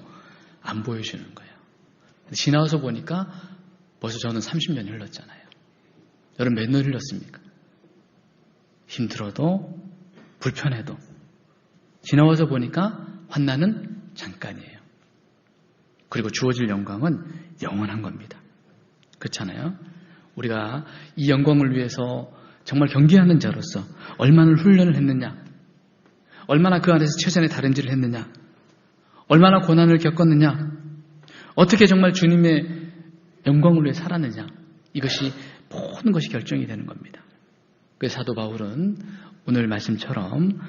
안 보여주는 거예요. 지나와서 보니까 벌써 저는 30년이 흘렀잖아요. 여러분 몇 년 흘렀습니까? 힘들어도 불편해도 지나와서 보니까 환난은 잠깐이에요. 그리고 주어질 영광은 영원한 겁니다. 그렇잖아요? 우리가 이 영광을 위해서 정말 경기하는 자로서 얼마나 훈련을 했느냐, 얼마나 그 안에서 최선의 다른지를 했느냐, 얼마나 고난을 겪었느냐, 어떻게 정말 주님의 영광을 위해 살았느냐, 이것이 모든 것이 결정이 되는 겁니다. 그래서 사도 바울은 오늘 말씀처럼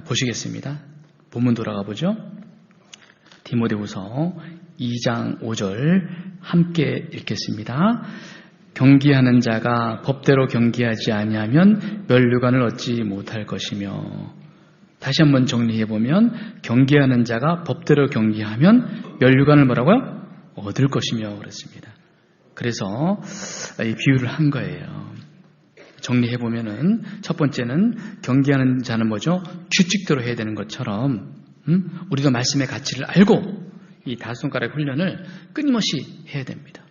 보시겠습니다. 본문 돌아가 보죠. 디모데후서 2장 5절 함께 읽겠습니다. 경기하는 자가 법대로 경기하지 아니하면 면류관을 얻지 못할 것이며. 다시 한번 정리해보면 경기하는 자가 법대로 경기하면 면류관을 뭐라고요? 얻을 것이며 그랬습니다. 그래서 이 비유를 한 거예요. 정리해보면은 첫 번째는 경기하는 자는 뭐죠? 규칙대로 해야 되는 것처럼 우리도 말씀의 가치를 알고 이 5손가락 훈련을 끊임없이 해야 됩니다.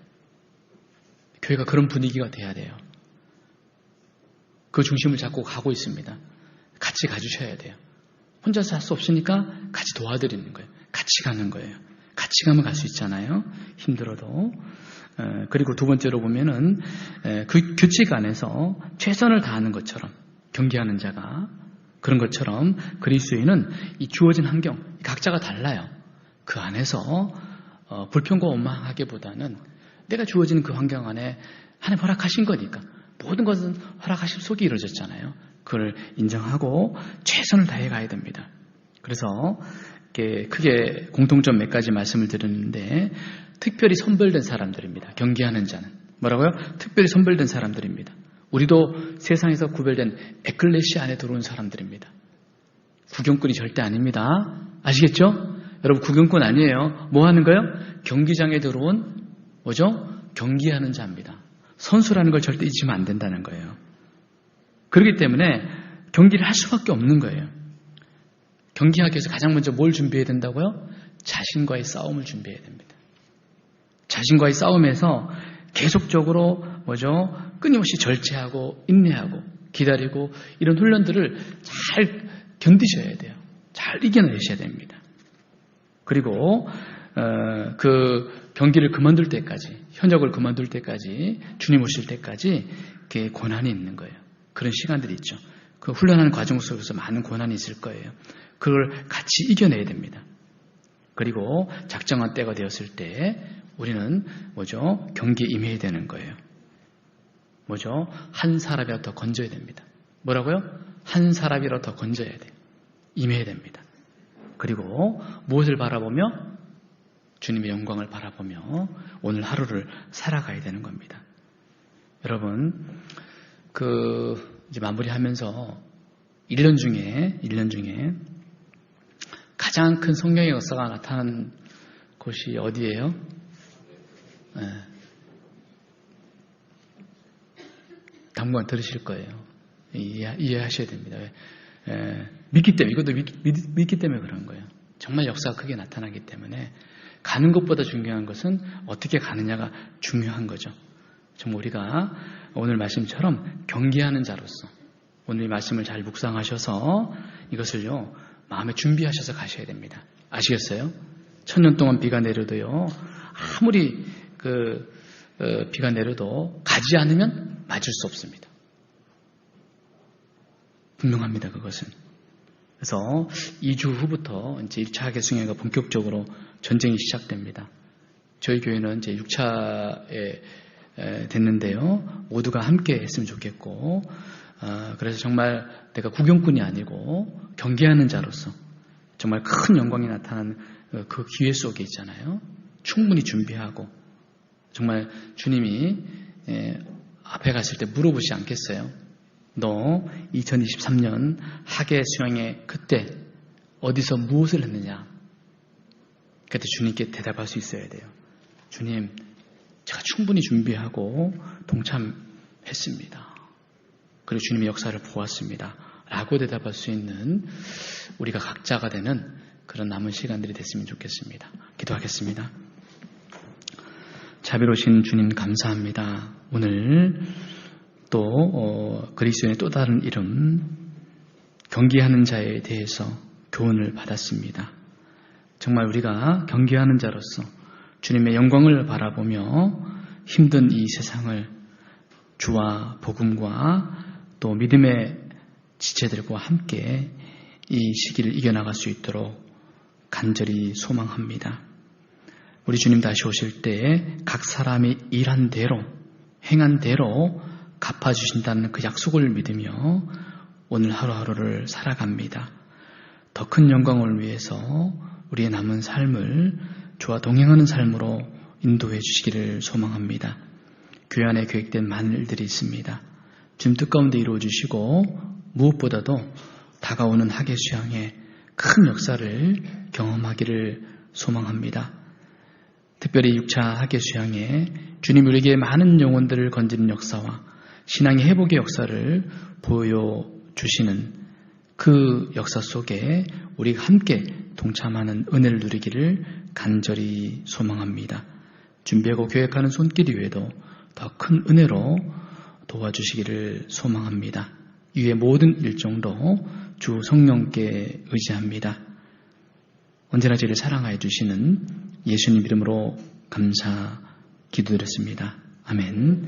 교회가 그런 분위기가 돼야 돼요. 그 중심을 잡고 가고 있습니다. 같이 가주셔야 돼요. 혼자서 할 수 없으니까 같이 도와드리는 거예요. 같이 가는 거예요. 같이 가면 갈 수 있잖아요. 힘들어도. 그리고 두 번째로 보면은 그 규칙 안에서 최선을 다하는 것처럼 경기하는 자가 그런 것처럼 그리스도인은 이 주어진 환경 각자가 달라요. 그 안에서 불평과 원망하기보다는 내가 주어진 그 환경 안에 하나님 허락하신 거니까 모든 것은 허락하심 속에 이루어졌잖아요. 그걸 인정하고 최선을 다해 가야 됩니다. 그래서 크게 공통점 몇 가지 말씀을 드렸는데 특별히 선별된 사람들입니다. 경기하는 자는 뭐라고요? 특별히 선별된 사람들입니다. 우리도 세상에서 구별된 에클레시아 안에 들어온 사람들입니다. 구경꾼이 절대 아닙니다. 아시겠죠? 여러분 구경꾼 아니에요. 뭐 하는 거예요? 경기장에 들어온 뭐죠? 경기하는 자입니다. 선수라는 걸 절대 잊으면 안 된다는 거예요. 그렇기 때문에 경기를 할 수밖에 없는 거예요. 경기하기 위해서 가장 먼저 뭘 준비해야 된다고요? 자신과의 싸움을 준비해야 됩니다. 자신과의 싸움에서 계속적으로 뭐죠? 끊임없이 절제하고 인내하고 기다리고 이런 훈련들을 잘 견디셔야 돼요. 잘 이겨내셔야 됩니다. 그리고 그 경기를 그만둘 때까지, 현역을 그만둘 때까지, 주님 오실 때까지 그게 고난이 있는 거예요. 그런 시간들이 있죠. 그 훈련하는 과정 속에서 많은 고난이 있을 거예요. 그걸 같이 이겨내야 됩니다. 그리고 작정한 때가 되었을 때 우리는 뭐죠? 경기에 임해야 되는 거예요. 뭐죠? 한 사람이라도 더 건져야 됩니다. 뭐라고요? 한 사람이라도 더 건져야 돼요. 임해야 됩니다. 그리고 무엇을 바라보며? 주님의 영광을 바라보며 오늘 하루를 살아가야 되는 겁니다. 여러분, 이제 마무리하면서 1년 중에 가장 큰 성령의 역사가 나타난 곳이 어디예요? 당분간 들으실 거예요. 이해하셔야 됩니다. 믿기 때문에, 이것도 믿기 때문에 그런 거예요. 정말 역사가 크게 나타나기 때문에 가는 것보다 중요한 것은 어떻게 가느냐가 중요한 거죠. 정말 우리가 오늘 말씀처럼 경기하는 자로서 오늘 이 말씀을 잘 묵상하셔서 이것을요 마음에 준비하셔서 가셔야 됩니다. 아시겠어요? 1000년 동안 비가 내려도요 아무리 비가 내려도 가지 않으면 맞을 수 없습니다. 분명합니다. 그것은. 그래서 2주 후부터 이제 1차 하계승회가 본격적으로 전쟁이 시작됩니다. 저희 교회는 이제 6차에 됐는데요. 모두가 함께 했으면 좋겠고, 그래서 정말 내가 구경꾼이 아니고 경계하는 자로서 정말 큰 영광이 나타난 그 기회 속에 있잖아요. 충분히 준비하고 정말 주님이 앞에 갔을 때 물어보지 않겠어요? 너 2023년 하계 수양회 그때 어디서 무엇을 했느냐? 그때 주님께 대답할 수 있어야 돼요. 주님, 제가 충분히 준비하고 동참했습니다. 그리고 주님의 역사를 보았습니다. 라고 대답할 수 있는 우리가 각자가 되는 그런 남은 시간들이 됐으면 좋겠습니다. 기도하겠습니다. 자비로우신 주님 감사합니다. 오늘 또 그리스도인의 또 다른 이름 경기하는 자에 대해서 교훈을 받았습니다. 정말 우리가 경기하는 자로서 주님의 영광을 바라보며 힘든 이 세상을 주와 복음과 또 믿음의 지체들과 함께 이 시기를 이겨나갈 수 있도록 간절히 소망합니다. 우리 주님 다시 오실 때 각 사람이 일한 대로 행한 대로 갚아주신다는 그 약속을 믿으며 오늘 하루하루를 살아갑니다. 더 큰 영광을 위해서 우리의 남은 삶을 주와 동행하는 삶으로 인도해 주시기를 소망합니다. 교회 안에 계획된 많은 일들이 있습니다. 주님 뜻 가운데 이루어 주시고 무엇보다도 다가오는 하계 수양의 큰 역사를 경험하기를 소망합니다. 특별히 6차 하계 수양에 주님 우리에게 많은 영혼들을 건지는 역사와 신앙의 회복의 역사를 보여주시는 그 역사 속에 우리가 함께 동참하는 은혜를 누리기를 간절히 소망합니다. 준비하고 계획하는 손길 위에도 더 큰 은혜로 도와주시기를 소망합니다. 이후의 모든 일정도 주 성령께 의지합니다. 언제나 저희를 사랑하여 주시는 예수님 이름으로 감사 기도드렸습니다. 아멘.